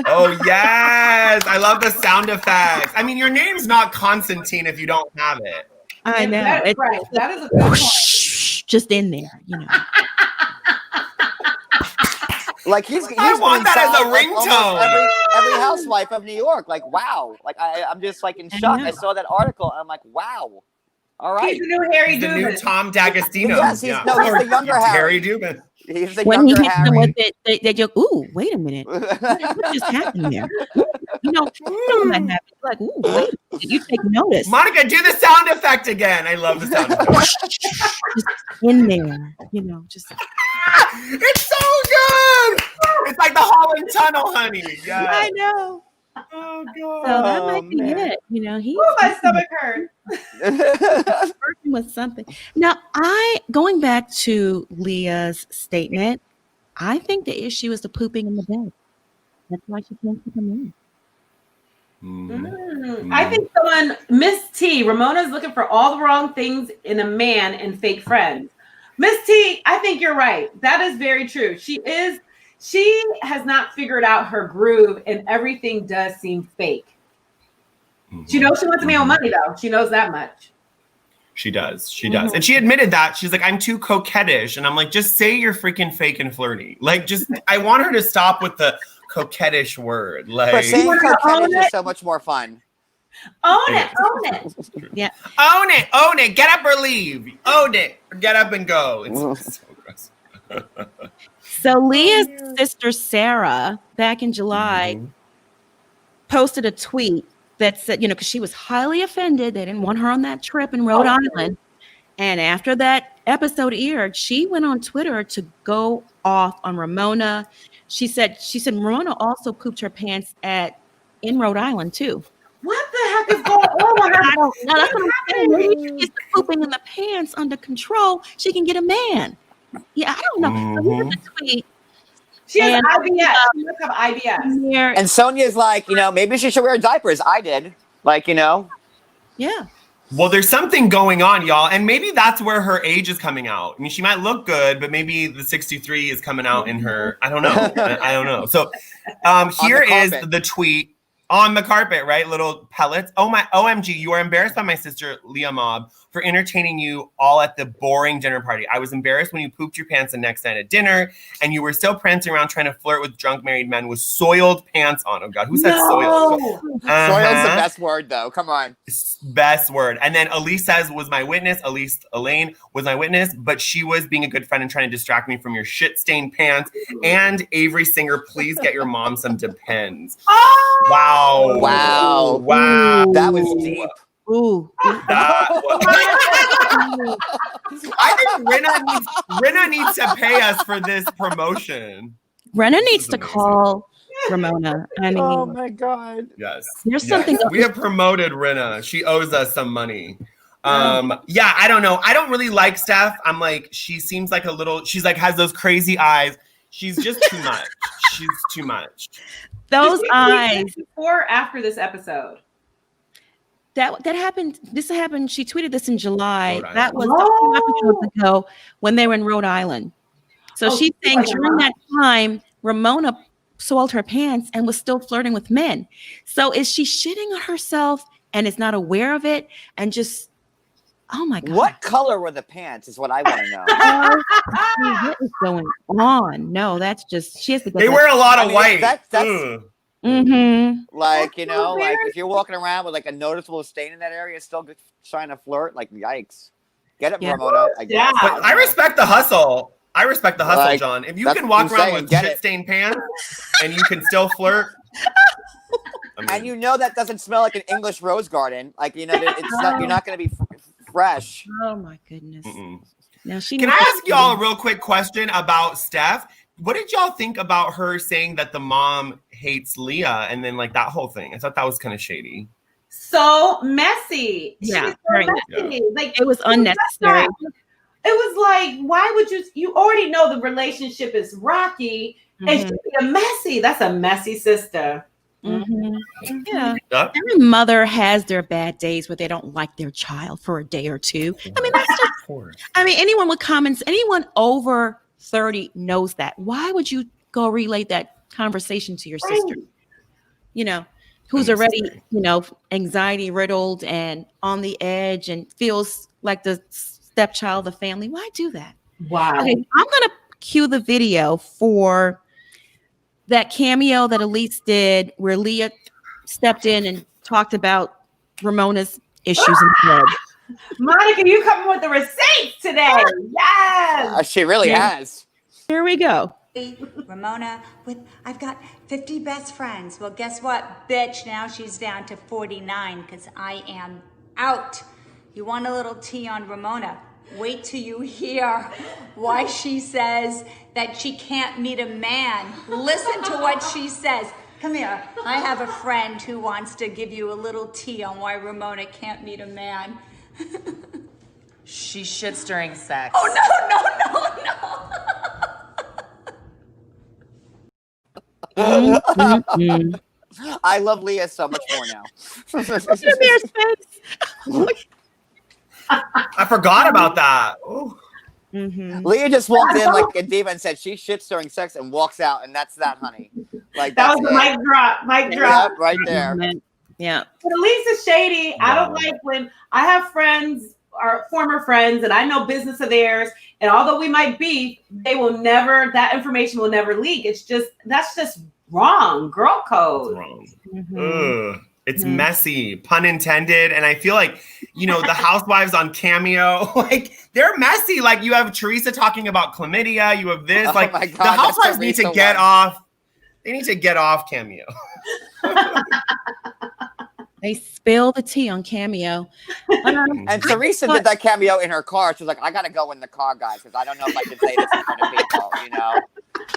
Oh yes, I love the sound effects. I mean, your name's not Constantine if you don't have it. I know. That's It's right. That is a good point. whoosh, just in there. Like he's I want been that as a inside, like, almost ringtone. every housewife of New York. Like wow. Like I'm just like in I shock. know. I saw that article. And I'm like wow. All right. He's the new Harry He's the new Dubin. Tom D'Agostino. Yes, he's the younger Harry Harry. Dubin. He's the When he younger hits them with Harry. it, they joke, ooh, wait a minute. What just happened there? When that happens, like, ooh, wait a minute. You take notice. Monica, do the sound effect again. I love the sound effect. Just in there, just. It's so good. It's like the Holland Tunnel, honey. Yeah. I know. Oh So god. that might be man. it. He's Oh, my stomach hurt. working with something. Now, going back to Leah's statement, I think the issue is the pooping in the bed. That's why she can't keep him in. I think Miss T, Ramona's looking for all the wrong things in a man and fake friends. Miss T, I think you're right. That is very true. She has not figured out her groove and everything does seem fake. She knows she wants to make money though. She knows that much. She does. She does. And she admitted that. She's like, I'm too coquettish. And I'm like, just say you're freaking fake and flirty. Like, I want her to stop with the coquettish word. But Like, saying coquettish is so much more fun. Own it. Yeah. own it. Get up or leave. Own it. Or get up and go. It's so gross. So Leah's sister Sarah, back in July, posted a tweet that said, because she was highly offended. They didn't want her on that trip in Rhode Island. And after that episode aired, she went on Twitter to go off on Ramona. She said Ramona also pooped her pants in Rhode Island too. What the heck is going on? I don't know. That's what I'm saying. Maybe she gets the pooping in the pants under control. She can get a man. Yeah, I don't know. So here's the tweet. She has IBS. She must have IBS. Here, And Sonja's like, maybe she should wear diapers. I did. Like, yeah. Well, there's something going on, y'all. And maybe that's where her age is coming out. I mean, she might look good, but maybe the 63 is coming out in her. I don't know. I don't know. So here is the tweet. On the carpet, right? Little pellets. Oh my, OMG, you are embarrassed by my sister, Leah Mob, for entertaining you all at the boring dinner party. I was embarrassed when you pooped your pants the next night at dinner and you were still prancing around trying to flirt with drunk married men with soiled pants on. Oh God, who said soiled? Soil's the best word though. Come on. Best word. And then Elise says, was my witness. Elaine was my witness, but she was being a good friend and trying to distract me from your shit-stained pants. And Avery Singer, please get your mom some Depends. Oh! Wow. Wow. That was deep. Ooh. I think Rinna needs to pay us for this promotion. Brenna needs to call Ramona. I mean, Oh my God. Yes. There's something We have promoted Rinna. She owes us some money. Yeah, I don't know. I don't really like Steph. I'm like, she seems like she's like has those crazy eyes. She's just too much. She's too much. those eyes. Before or after this episode? That happened. This happened. She tweeted this in July. Rhode That was Island. a few episodes ago when they were in Rhode Island. So she's saying during that time, Ramona soiled her pants and was still flirting with men. So is she shitting on herself and is not aware of it and just, oh my God. What color were the pants is what I want to know. What is going on? No, that's just, she has to go. They wear a lot of I mean, white. that's Ugh. Mm-hmm. like, like if you're walking around with like a noticeable stain in that area, still trying to flirt, like yikes. Get it, Yeah. Ramona. I guess. But I respect the hustle. Like, John. If you that's can walk what I'm around saying, with get it. shit-stained pants and you can still flirt. I mean, And that doesn't smell like an English rose garden. Like, it's not, you're not going to be fresh. Oh my goodness. mm-mm. Now she Can needs I to- ask y'all a real quick question about Steph? What did y'all think about her saying that the mom hates Leah and then like that whole thing? I thought that was kind of shady. So messy. Yeah, She was very so messy. Like It was unnecessary. It was like, why would you already know the relationship is rocky and Mhm. she's messy. That's a messy sister. Mhm. Yeah. Yep. Every mother has their bad days where they don't like their child for a day or two. I mean, that's just course. I mean, anyone with comments, anyone over 30 knows that. Why would you go relay that conversation to your sister? You know, who's already, anxiety riddled and on the edge and feels like the stepchild of the family. Why do that? Wow. Okay, I'm going to cue the video for that cameo that Elise did where Leah stepped in and talked about Ramona's issues in the bed. Monica, you coming with the receipts today. Yes. She really has. Here we go. Ramona, I've got 50 best friends. Well, guess what, bitch? Now she's down to 49 because I am out. You want a little tea on Ramona? Wait till you hear why she says that she can't meet a man. Listen to what she says. Come here. I have a friend who wants to give you a little tea on why Ramona can't meet a man. She shits during sex. Oh, I love Leah so much more now. I forgot about that. Leah just walked in like a diva and said she shits during sex and walks out, and that's that, honey. Like that was a mic drop. Mic drop. Yep, right there. Yeah. But Elise is shady. I don't like when I have friends or former friends and I know business of theirs, and although we might beef, they will never, that information will never leak. That's just wrong. Girl code. It's wrong. It's messy, pun intended. And I feel like, the housewives on Cameo, like they're messy. Like you have Teresa talking about chlamydia. You have this, my God, the housewives need to get off. They need to get off Cameo. They spill the tea on Cameo. And Teresa did that cameo in her car. She was like, I got to go in the car, guys, because I don't know if I can say this in front of people,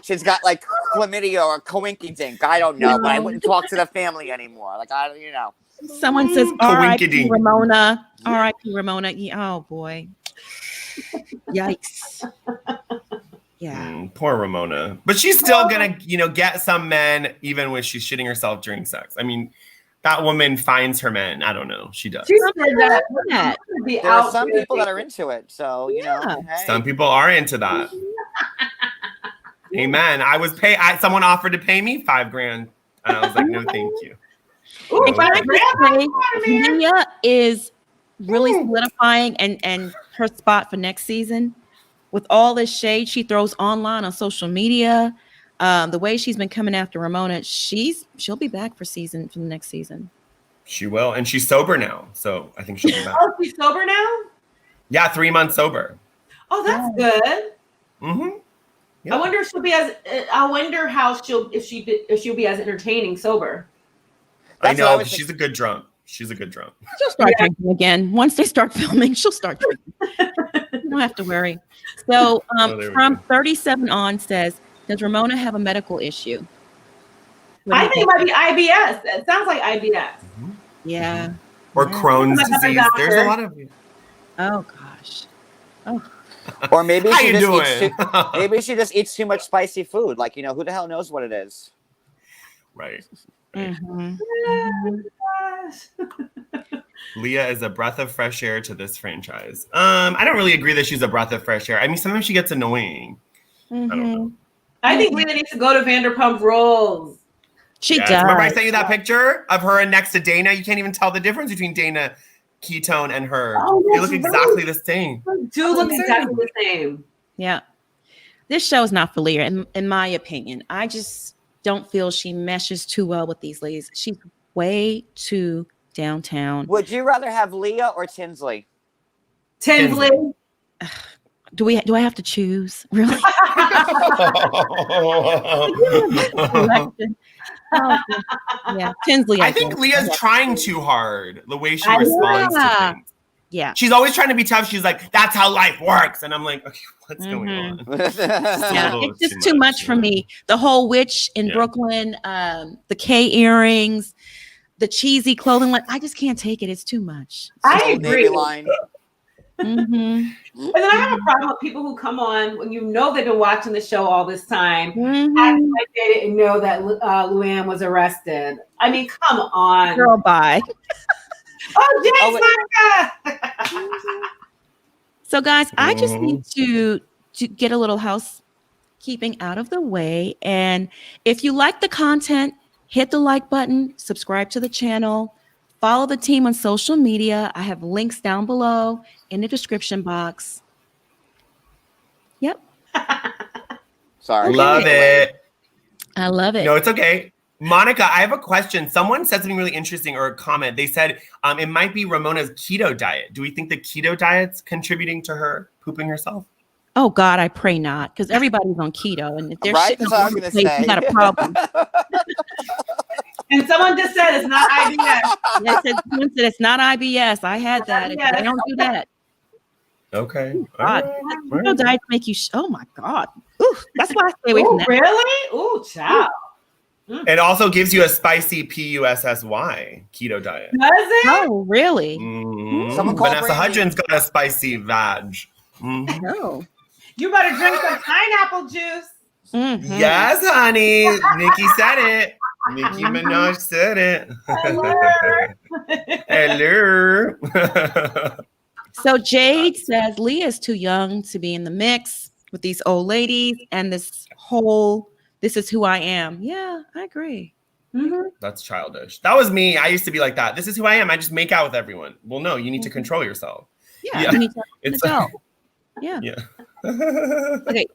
She's got like chlamydia or coinky dink. I don't know, but I wouldn't talk to the family anymore. Like, Someone says, R.I.P. Ramona. R.I.P. Ramona. Oh, boy. Yikes. Yeah. Poor Ramona. But she's still going to, get some men even when she's shitting herself during sex. I mean, that woman finds her men. I don't know. She does. She said that. There are some people that are into it. So, hey. Some people are into that. Amen. Someone offered to pay me $5,000. And I was like, no, thank you. Ooh, Leah is really solidifying and her spot for next season with all this shade she throws online on social media. The way she's been coming after Ramona, she'll be back for the next season. She will, and she's sober now, so I think she'll be back. Oh, she's sober now? Yeah, 3 months sober. Oh, that's good. Mm-hmm. Yep. I wonder if she'll be if she'll be as entertaining sober. I know she's a good drunk. She'll start drinking again once they start filming. She'll start drinking. You don't have to worry. So, from 37 on says, does Ramona have a medical issue? I think it might be IBS. It sounds like IBS. Mm-hmm. Yeah. Or Crohn's disease. There's a lot of. Oh gosh. Oh. Or maybe maybe she just eats too much spicy food. Like, who the hell knows what it is? Right. Mm-hmm. Leah is a breath of fresh air to this franchise. I don't really agree that she's a breath of fresh air. I mean, sometimes she gets annoying. Mm-hmm. I don't know. I think Leah needs to go to Vanderpump Rules. She does. Remember I sent you that picture of her next to Dana? You can't even tell the difference between Dana Ketone and her. They look exactly the same. Do look exactly the same. Yeah. This show is not for Leah, in my opinion. I just don't feel she meshes too well with these ladies. She's way too downtown. Would you rather have Leah or Tinsley? Tinsley. Do I have to choose? Really? Yeah, Tinsley. I think Leah's trying too hard. The way she responds to things. Yeah, she's always trying to be tough. She's like, "That's how life works," and I'm like, "Okay, what's going on?" It's just too much for me. The whole witch in Brooklyn, the K earrings, the cheesy clothing. Like, I just can't take it. It's too much. I agree. Mm-hmm. And then I have a problem with people who come on when they've been watching the show all this time, acting like they didn't know that Luanne was arrested. I mean, come on. Girl, bye. Oh, James Marca! So, guys, I just need to get a little housekeeping out of the way. And if you like the content, hit the like button, subscribe to the channel, follow the team on social media. I have links down below in the description box. Yep. Sorry. Love it. I love it. No, it's okay. Monica, I have a question. Someone said something really interesting, or a comment. They said it might be Ramona's keto diet. Do we think the keto diet's contributing to her pooping herself? Oh God, I pray not, because everybody's on keto, and if they're Right? shitting That's what I was on gonna the plate, say. you got a problem. And someone just said it's not IBS. Someone said it's not IBS. I had that. They don't do that. Okay. God, All keto right. diets make you. Oh my God. Ooh, that's why I stay away from Ooh, that. really? Ooh, child. It also gives you a spicy PUSSY keto diet. Does it? Oh, really? Someone call Vanessa Brandy. Hudgens got a spicy vag. Mhm. No. You better drink some pineapple juice. Mhm. Yes, honey. Nikki said it. Nicki Minaj said it. Hello. So Jade says Leah's too young to be in the mix with these old ladies and this whole "this is who I am." Yeah, I agree. That's childish. That was me. I used to be like that. This is who I am. I just make out with everyone. Well, no, you need to control yourself. Yeah, you need to It's adult. Yeah. Okay,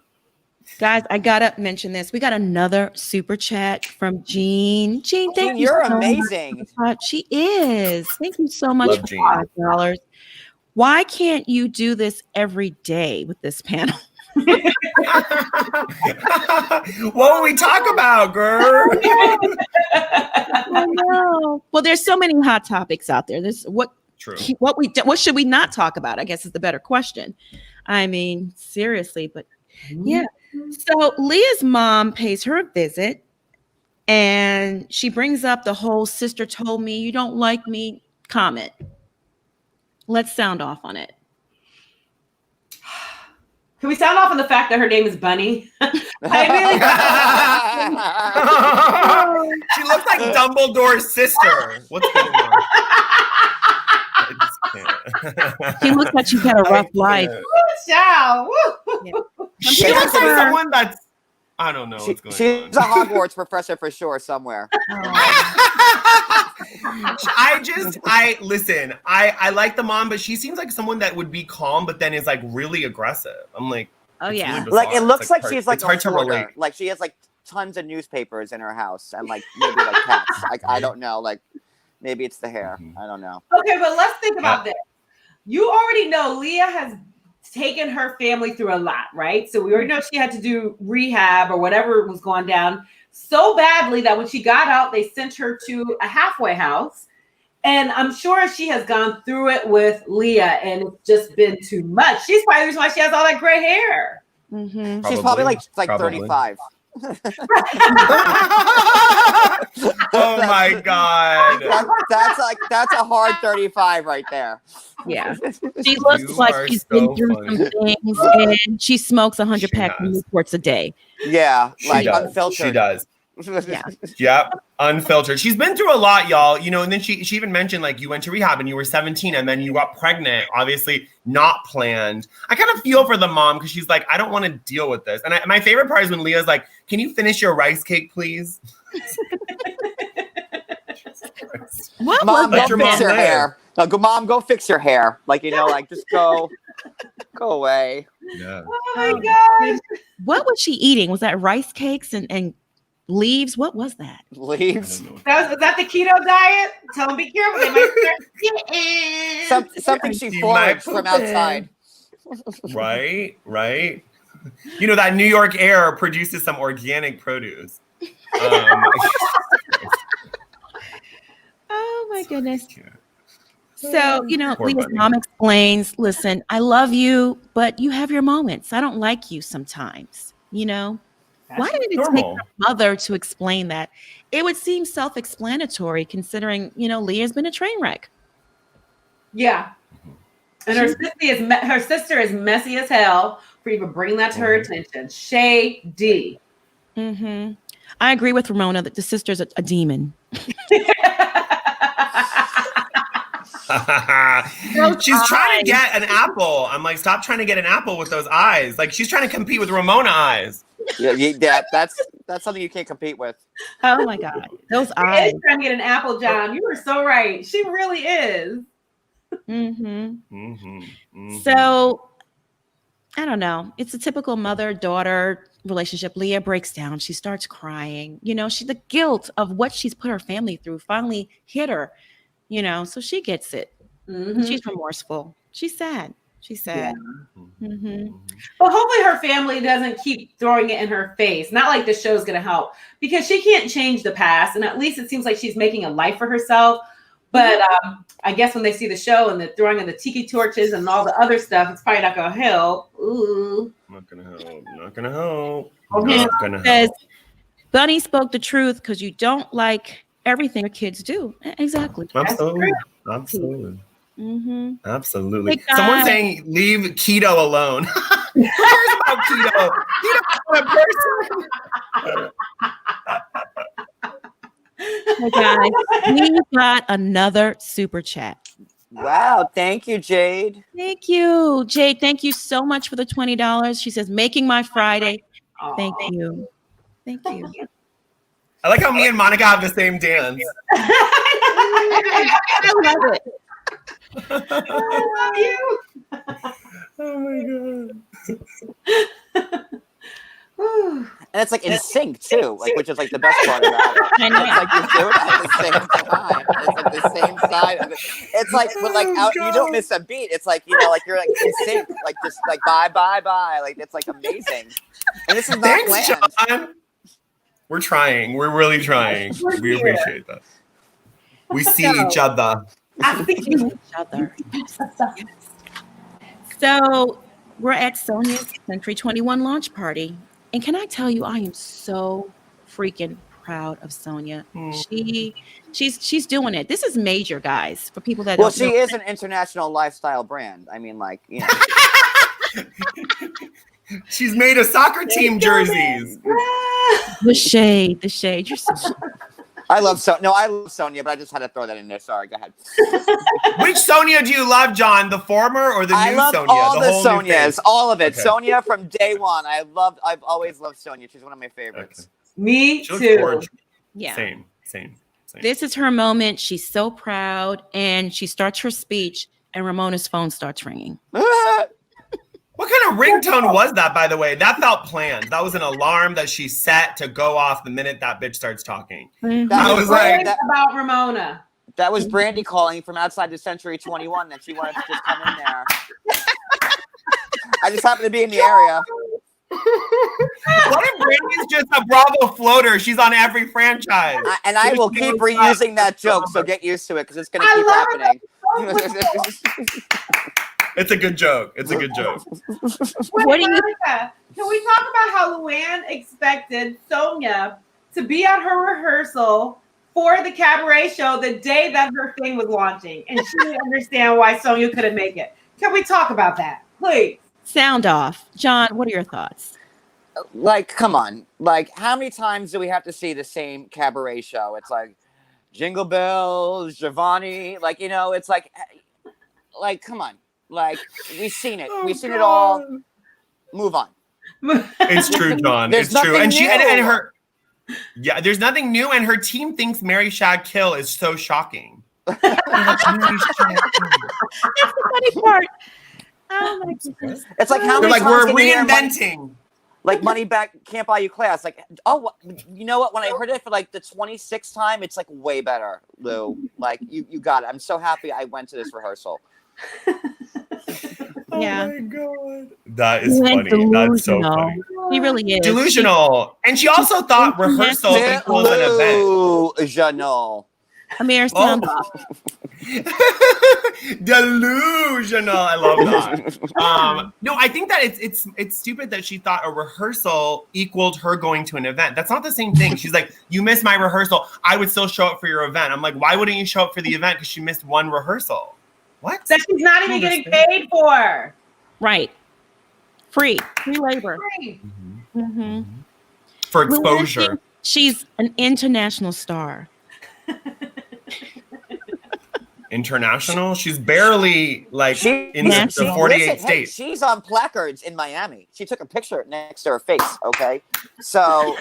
guys, I gotta mention this. We got another super chat from Jean. Jean, thank Jean, you. you're so much amazing. for the She is. Thank you so much Love for Jean. $5. Why can't you do this every day with this panel? What will we talk about, girl? I know. Well, there's so many hot topics out there. True. What should we not talk about? I guess is the better question. I mean, seriously, but yeah. So Leah's mom pays her a visit, and she brings up the whole "sister told me you don't like me" comment. Let's sound off on it. Can we sound off on the fact that her name is Bunny? She looks like Dumbledore's sister. What's going on? I just can't. She looks like she's had a rough life. Child. She looks like someone that's, I don't know what's going on. She's a Hogwarts professor for sure somewhere. Listen, I like the mom, but she seems like someone that would be calm, but then is like really aggressive. I'm like, oh it's yeah. really bizarre. Like it looks like hard- she's like it's hard a to hoarder. relate. Like she has like tons of newspapers in her house and like maybe like cats. Like I don't know. Like maybe it's the hair. I don't know. Okay, but let's think about this. You already know Leah has taken her family through a lot, right? So we already know she had to do rehab or whatever was going down so badly that when she got out, they sent her to a halfway house. And I'm sure she has gone through it with Leah, and it's just been too much. She's probably the reason why she has all that gray hair. Mm-hmm. She's probably like 35. Oh my God. That's a hard 35 right there. Yeah. She looks You like are she's so been through funny. some things, and she smokes 100 She packs of has. Newports a day. Yeah, She like does. unfiltered. She does. Yeah. Yep. Unfiltered. She's been through a lot, y'all. You know, and then she even mentioned like you went to rehab and you were 17 and then you got pregnant, obviously not planned. I kind of feel for the mom because she's like, I don't want to deal with this. And my favorite part is when Leah's like, can you finish your rice cake, please? What Mom, was go your fix mom your live. hair. No, Mom, go fix your hair. Like, you know, like just go away. Yeah. Oh my gosh. What was she eating? Was that rice cakes and leaves? What was that? Leaves. Was that the keto diet? Tell them be careful. They might start Something she You foraged might from put outside. Right. You know, that New York air produces some organic produce. Oh my goodness. So, you know, Poor Leah's Bunny. mom explains, listen, I love you, but you have your moments. I don't like you sometimes, you know? Why did it take normal. her mother to explain that? It would seem self-explanatory considering, you know, Leah's been a train wreck. Yeah. And her sister is messy as hell for even bringing that to her attention. Shady. Mm-hmm. I agree with Ramona that the sister's a demon. She's trying to get an apple. I'm like, stop trying to get an apple with those eyes. Like, she's trying to compete with Ramona eyes. Yeah, that's something you can't compete with. Oh my God, those She eyes. is trying to get an apple, John. You were so right. She really is. So, I don't know. It's a typical mother-daughter relationship. Leah breaks down. She starts crying. You know, the guilt of what she's put her family through finally hit her. You know, so she gets it. She's remorseful. She's sad. She's sad. Yeah. But hopefully her family doesn't keep throwing it in her face. Not like the show's going to help, because she can't change the past. And at least it seems like she's making a life for herself. But I guess when they see the show and the throwing of the tiki torches and all the other stuff, it's probably not going to help. Ooh. Not going to help. Not going to help. Okay. Not going to Says, help. Bunny spoke the truth because you don't like everything your kids do. Exactly. Absolutely. Absolutely. Absolutely. Hey, Someone's saying leave keto alone. Who cares about keto? Keto's not a person. Hey guys, we got another super chat. Wow, thank you, Jade. Thank you, Jade. Thank you so much for the $20. She says, making my Friday. Thank you. Thank you. I like how me and Monica have the same dance. I love it. I love you. Oh my God. And it's like in sync too, like, which is like the best part about it. I know. It's like you do it at the same time. It's like the same side of it. It's like, but like out, you don't miss a beat. It's like, you know, like you're like in sync, like just like bye. Like it's like amazing. And this is not Thanks, planned. John. We're trying. We're really trying. We appreciate that. We see each other. I see each other. So we're at Sonja's Century 21 launch party. And can I tell you, I am so freaking proud of Sonja. She's doing it. This is major, guys, for people that don't She know. is an international lifestyle brand. I mean, like, you know. She's made a soccer team jerseys. The shade. You're so I love Sonja, but I just had to throw that in there. Sorry, go ahead. Which Sonja do you love, John? The former or the new love Sonja? all the whole new Sonjas, face? all of it. Okay. Sonja from day one. I've always loved Sonja. She's one of my favorites. Okay. Me She looks too. gorgeous. Yeah. Same. This is her moment. She's so proud. And she starts her speech, and Ramona's phone starts ringing. What kind of ringtone was that, by the way? That felt planned. That was an alarm that she set to go off the minute that bitch starts talking. That was like about Ramona. That was Brandy calling from outside the Century 21 that she wanted to just come in there. I just happened to be in the area. What if Brandy's just a Bravo floater? She's on every franchise. And I will keep reusing that joke, so get used to it because it's going to keep happening. It's a good joke. It's a good joke. What do you? Can we talk about how Luanne expected Sonja to be at her rehearsal for the cabaret show the day that her thing was launching, and she didn't understand why Sonja couldn't make it? Can we talk about that, please? Sound off. John, what are your thoughts? Like, come on. Like, how many times do we have to see the same cabaret show? It's like Jingle Bells, Giovanni. Like, you know, it's like, come on. Like, we've seen it. We've seen it all. Move on. It's true, John. There's It's true. And nothing she and new. her there's nothing new, and her team thinks Mary Shad Kill is so shocking. That's the funny part. Oh my goodness. It's like how They're many like, times we're can you hear reinventing. like money back, can't buy you class. Like, oh, you know what? When I heard it for like the 26th time, it's like way better, Lou. Like, you got it. I'm so happy I went to this rehearsal. Yeah. Oh my God. That is funny. That's so funny. He really is. Delusional. And she also thought rehearsal equals an event. Delusional. Amir, sound off. Delusional. I love that. No, I think that it's stupid that she thought a rehearsal equaled her going to an event. That's not the same thing. She's like, you missed my rehearsal. I would still show up for your event. I'm like, why wouldn't you show up for the event? Because she missed one rehearsal. What? That she's not even getting paid for. Right. Free labor. Free. Mm-hmm. For exposure. She's an international star. international. She's barely like in the 48 states. Hey, she's on placards in Miami. She took a picture next to her face. Okay, so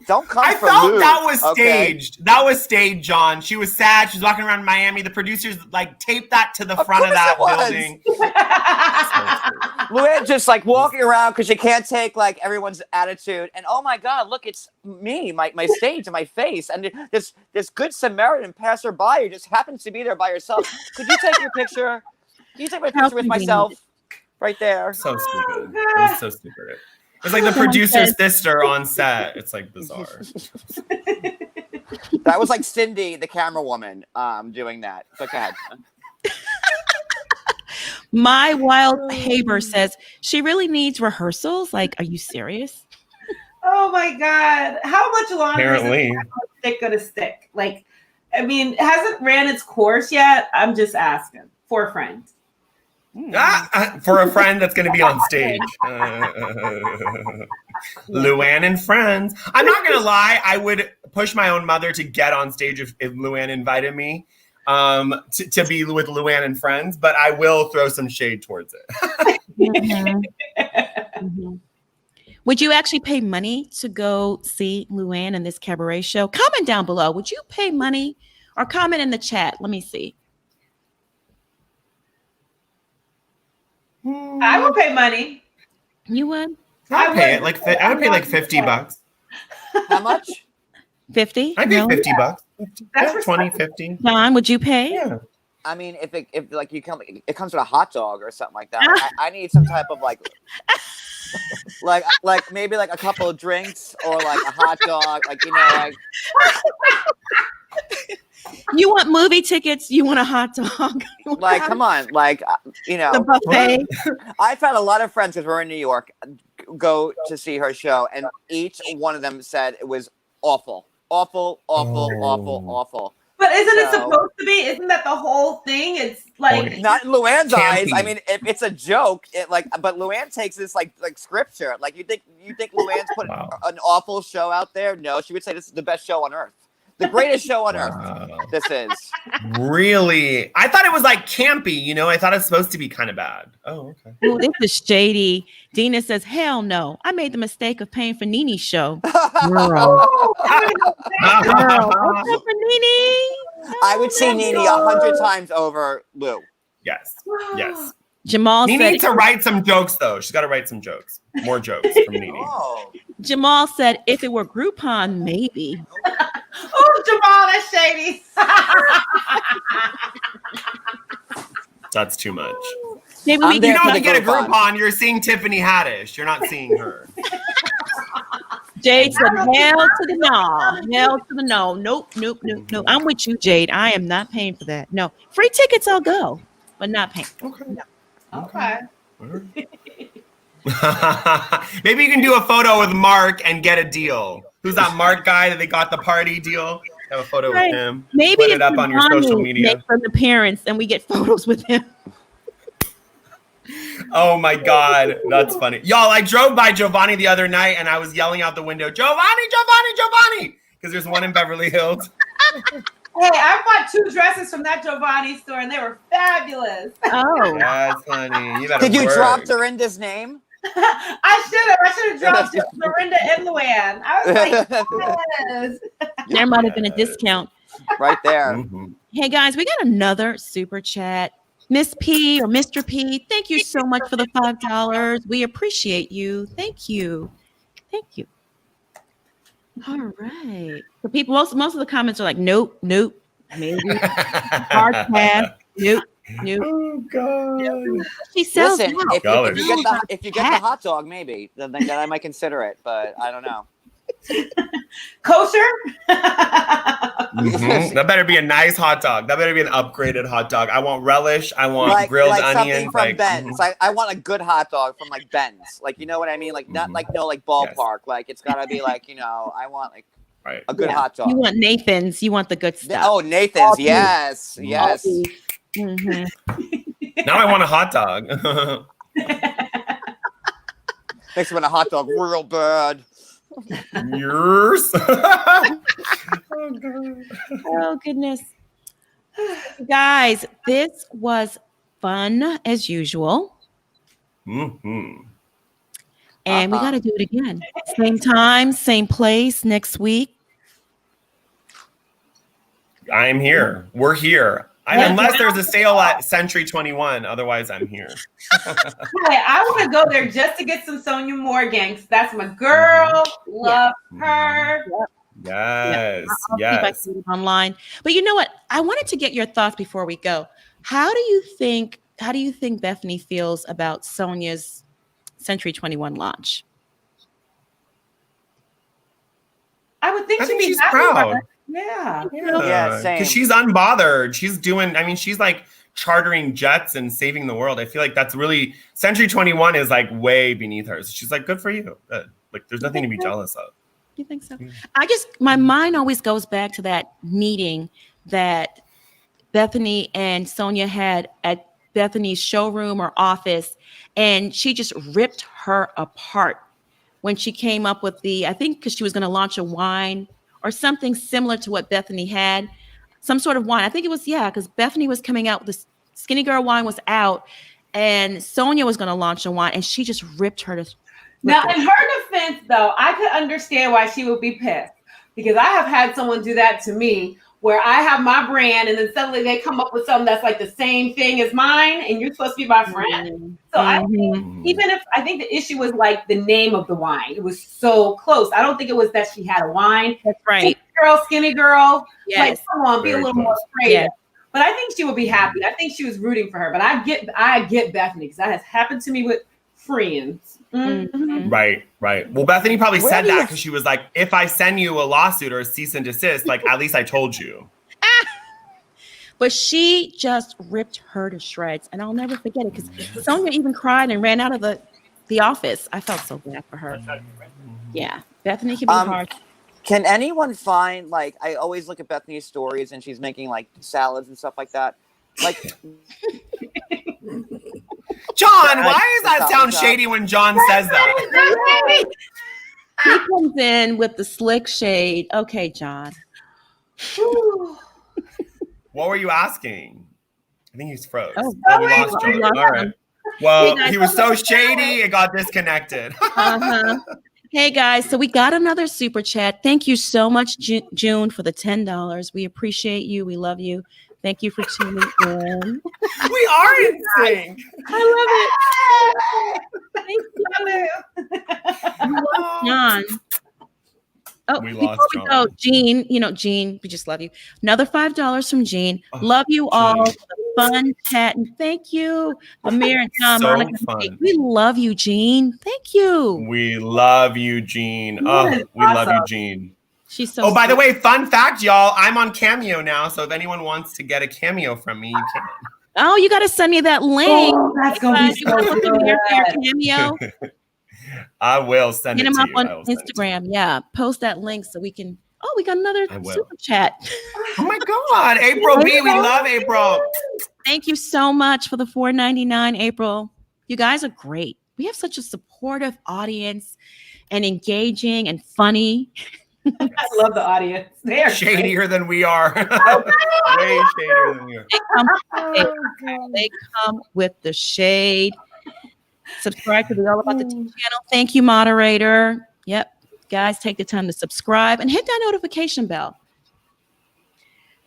don't come. I for felt Lou, that was okay? staged. That was staged, John. She was sad. She was walking around Miami. The producers like taped that to the front of that building. Luanne just like walking around because she can't take like everyone's attitude. And oh my God, look, it's me, my stage and my face. And this good Samaritan passerby who just happens to be there by herself. Could you take your picture? Can you take my picture with myself right there? So stupid. It was so stupid. It's like the producer's sister on set. It's like bizarre. That was like Cindy, the camera woman, doing that. So go ahead. My Wild Haber says she really needs rehearsals. Like, are you serious? Oh my God. How much longer Apparently. is this going to stick? Like, I mean, hasn't ran its course yet? I'm just asking for a friend. For a friend that's going to be on stage. Luanne and friends. I'm not going to lie. I would push my own mother to get on stage if Luanne invited me to be with Luanne and friends, but I will throw some shade towards it. Would you actually pay money to go see Luanne in this cabaret show? Comment down below. Would you pay money or comment in the chat? Let me see. I would pay money. You would? I would pay it like I would pay like $50. How much? 50? I'd pay $50. That's Yeah, 20, 50. John, would you pay? Yeah. I mean, if like it comes with a hot dog or something like that. I need some type of like maybe like a couple of drinks or like a hot dog, like like. You want movie tickets? You want a hot dog? Like, come on, like the buffet. I've had a lot of friends because we're in New York go to see her show, and each one of them said it was awful. But isn't it supposed to be? Isn't that the whole thing? It's like not in Luanne's eyes. Campy. I mean, it's a joke. But Luanne takes this like scripture. Like you think Luanne's put an awful show out there? No, she would say this is the best show on earth. The greatest show on earth. This is. Really? I thought it was like campy, I thought it's supposed to be kind of bad. Oh, okay. Oh, this is shady. Dina says, hell no. I made the mistake of paying for Nene's show. Girl. For Nene. I would see Nene 100 times over Lou. Yes. Jamal Nene said, needs to write some jokes, though. She's got to write some jokes. More jokes from Nene. Jamal said, if it were Groupon, maybe. Oh, Jamal, that's shady. That's too much. Maybe we You don't get a Groupon. You're seeing Tiffany Haddish. You're not seeing her. Jade said, hell to the no. Hell to the no. Nope. I'm with you, Jade. I am not paying for that. No. Free tickets, I'll go, but not paying. Okay. No. Okay. Maybe you can do a photo with Mark and get a deal. Who's that Mark guy that they got the party deal? Have a photo with him. Maybe put it up on your social media. Makes an appearance and we get photos with him. Oh my God, that's funny. Y'all, I drove by Giovanni the other night and I was yelling out the window, Giovanni, because there's one in Beverly Hills. Hey, I bought 2 dresses from that Giovanni store and they were fabulous. Oh, that's funny. Did you drop Dorinda's name? I should have dropped Dorinda and Luanne. I was like, yes. There might have been a discount. Right there. Mm-hmm. Hey guys, we got another super chat. Miss P or Mr. P, thank you so much for the $5. We appreciate you. Thank you. All right. So people, most of the comments are like, nope, maybe, hard pass, nope. Oh God. She sells. Listen, out. if you get the hot dog, maybe then I might consider it, but I don't know. Kosher? That better be a nice hot dog. That better be an upgraded hot dog. I want relish. I want grilled onions. From Ben's. I want a good hot dog from like Ben's. Like, you know what I mean? Like not like ballpark. Yes. Like it's gotta be like, I want like a good hot dog. You want Nathan's. You want the good stuff. Oh, Nathan's. Yes. Mm-hmm. Now I want a hot dog. Makes me want a hot dog real bad. Yours. Oh goodness. Guys, this was fun as usual. Mm-hmm. And we got to do it again. Same time, same place next week. I'm here. We're here. Unless there's a sale at Century 21. Otherwise, I'm here. I want to go there just to get some Sonja Morgan. That's my girl. Love her. Yes. I'll see if I can online. But you know what? I wanted to get your thoughts before we go. How do you think Bethenny feels about Sonja's Century 21 launch? I would think she's proud. Yeah, same. Because she's unbothered. She's doing, she's like chartering jets and saving the world. I feel like that's really, Century 21 is like way beneath her. So she's like, good for you. Good. Like, there's nothing to be jealous of. You think so? My mind always goes back to that meeting that Bethenny and Sonja had at Bethenny's showroom or office, and she just ripped her apart when she came up with I think because she was going to launch a wine or something similar to what Bethenny had, some sort of wine. I think it was, because Bethenny was coming out, the Skinny Girl wine was out, and Sonja was going to launch a wine, and she just ripped her to. Now, in her defense, though, I could understand why she would be pissed, because I have had someone do that to me where I have my brand and then suddenly they come up with something that's like the same thing as mine and you're supposed to be my friend. So I think, I think the issue was like the name of the wine. It was so close. I don't think it was that she had a wine. That's right. Skinny girl. Yes. Like, come on, be a little more creative. Yes. But I think she would be happy. I think she was rooting for her. But I get Bethenny because that has happened to me with friends. Mm-hmm. Right. Well, Bethenny probably said that because she was like, if I send you a lawsuit or a cease and desist, like, at least I told you. But she just ripped her to shreds. And I'll never forget it because Sonja even cried and ran out of the office. I felt so bad for her. Yeah. Bethenny can be hard. Can anyone find, like, I always look at Bethenny's stories and she's making, like, salads and stuff like that. Like, John, why does that sound shady when John says that? He comes in with the slick shade. Okay, John. What were you asking? I think he's froze. Oh, we lost John. All right. Well, he was so shady, it got disconnected. Hey, guys. So we got another super chat. Thank you so much, June, for the $10. We appreciate you. We love you. Thank you for tuning in. We are in sync. I love it. Thank you. John. Oh, we before lost we go, Jean, Jean, we just love you. Another $5 from Jean. Love you all for the fun chat. And thank you, Amir and Tom. So Monica. fun. We love you, Jean. Thank you. We love you, Jean. Oh, we love you, Jean. She's so by the way, fun fact, y'all, I'm on Cameo now. So if anyone wants to get a cameo from me, you can. Oh, you got to send me that link. Oh, that's going to be so good. Your cameo. I will send Get it him to up you. on Instagram. Yeah, post that link so we can. Oh, we got another super chat. Oh my God, April B, we love April. Thank you so much for the $4.99, April. You guys are great. We have such a supportive audience and engaging and funny. I love the audience. They are shadier than we are. Way shadier than we are. They come with the shade. Subscribe to the All About the Tea channel. Thank you, moderator. Yep. Guys, take the time to subscribe and hit that notification bell.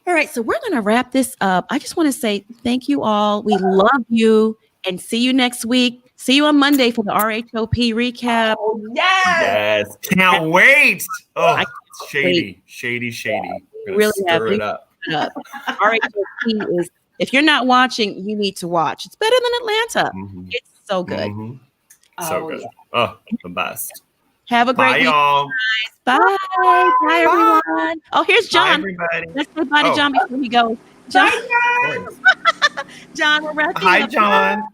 All right, so we're going to wrap this up. I just want to say thank you all. We love you and see you next week. See you on Monday for the RHOP recap. Oh, yes. Can't wait. Oh, shady. Really stir it up. RHOP is, if you're not watching, you need to watch. It's better than Atlanta. Mm-hmm. It's so good. Mm-hmm. So good. Yeah. Oh, the best. Have a great week, y'all. Guys. Bye. Bye, everyone. Oh, here's John. Bye, everybody. Let's say bye to John before he goes. John. John, we're wrapping up. Hi, John.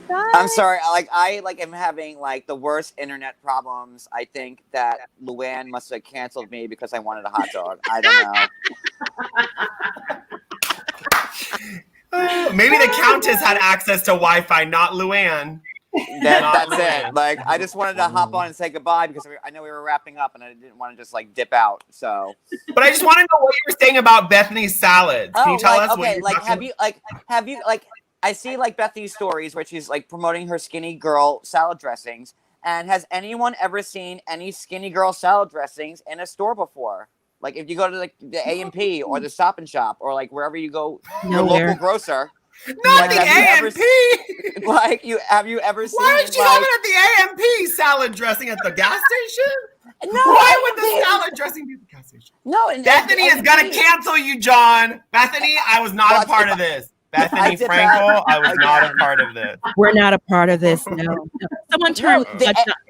Bye. I'm sorry. I am having like the worst internet problems. I think that Luanne must have canceled me because I wanted a hot dog. I don't know. Maybe the Countess had access to Wi-Fi, not Luanne. Not That's it. Luanne. Like, I just wanted to hop on and say goodbye because I know we were wrapping up and I didn't want to just like dip out. So, But I just want to know what you were saying about Bethenny's salads. Can you tell us what okay, you're like, talking have you I see like Bethenny's stories where she's like promoting her skinny girl salad dressings. And has anyone ever seen any skinny girl salad dressings in a store before? Like if you go to like the A&P or the Stop and Shop or like wherever you go, your local grocer. Not the A&P. Like have you ever seen? Why is she having at the A&P salad dressing at the gas station? No, why would the salad dressing be at the gas station? No, Bethany is gonna cancel you, John. Bethany, I was not a part of this. Bethany Frankel, I was not a part of this. We're not a part of this. No. Someone turned.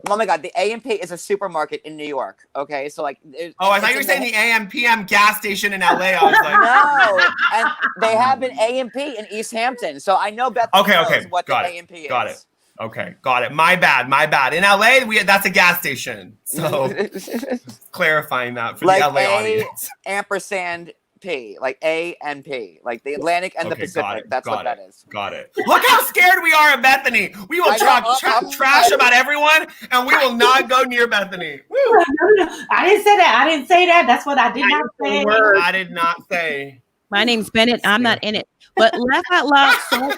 Oh my God, the A&P is a supermarket in New York. Okay, so like. Oh, I thought you were saying the AM/PM gas station in LA. I was like, no, and they have an A&P in East Hampton, so I know Bethany knows what the A&P is. Got it. Okay, got it. My bad. In LA, that's a gas station. So clarifying that for like the LA audience. Ampersand P, like A and P, like the Atlantic and the Pacific. That's what that is. Got it. Look how scared we are of Bethany. We will talk trash about everyone, and we will not go near Bethany. Woo. No. I didn't say that. I didn't say that. That's what I did not say. I did not say. My name's Bennett. I'm not in it. But laugh out loud.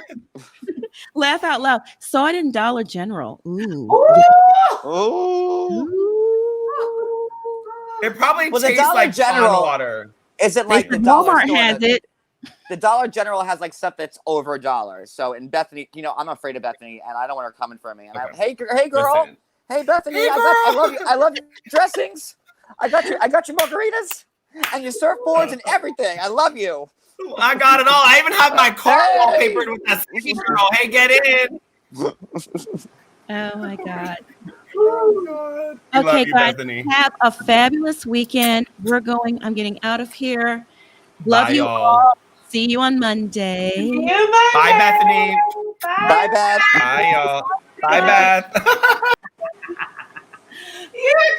Laugh out loud. Saw it in Dollar General. Ooh. It probably Well, tastes like General water. Is it like the Walmart Dollar has it? The Dollar General has like stuff that's over $1. So in Bethany, you know, I'm afraid of Bethany, and I don't want her coming for me. And hey girl, Listen. hey Bethany, I love your dressings. I got your margaritas and your surfboards and everything. I love you. I got it all. I even have my car wallpapered with that skinny girl. Hey, get in. Oh my God. Oh, God. Okay, you, guys, Bethany. have a fabulous weekend. I'm getting out of here. Love Bye, you y'all. all. See you on Monday. Bye, Bethany. Bye, Beth. Bye, y'all. Bye, Beth. You're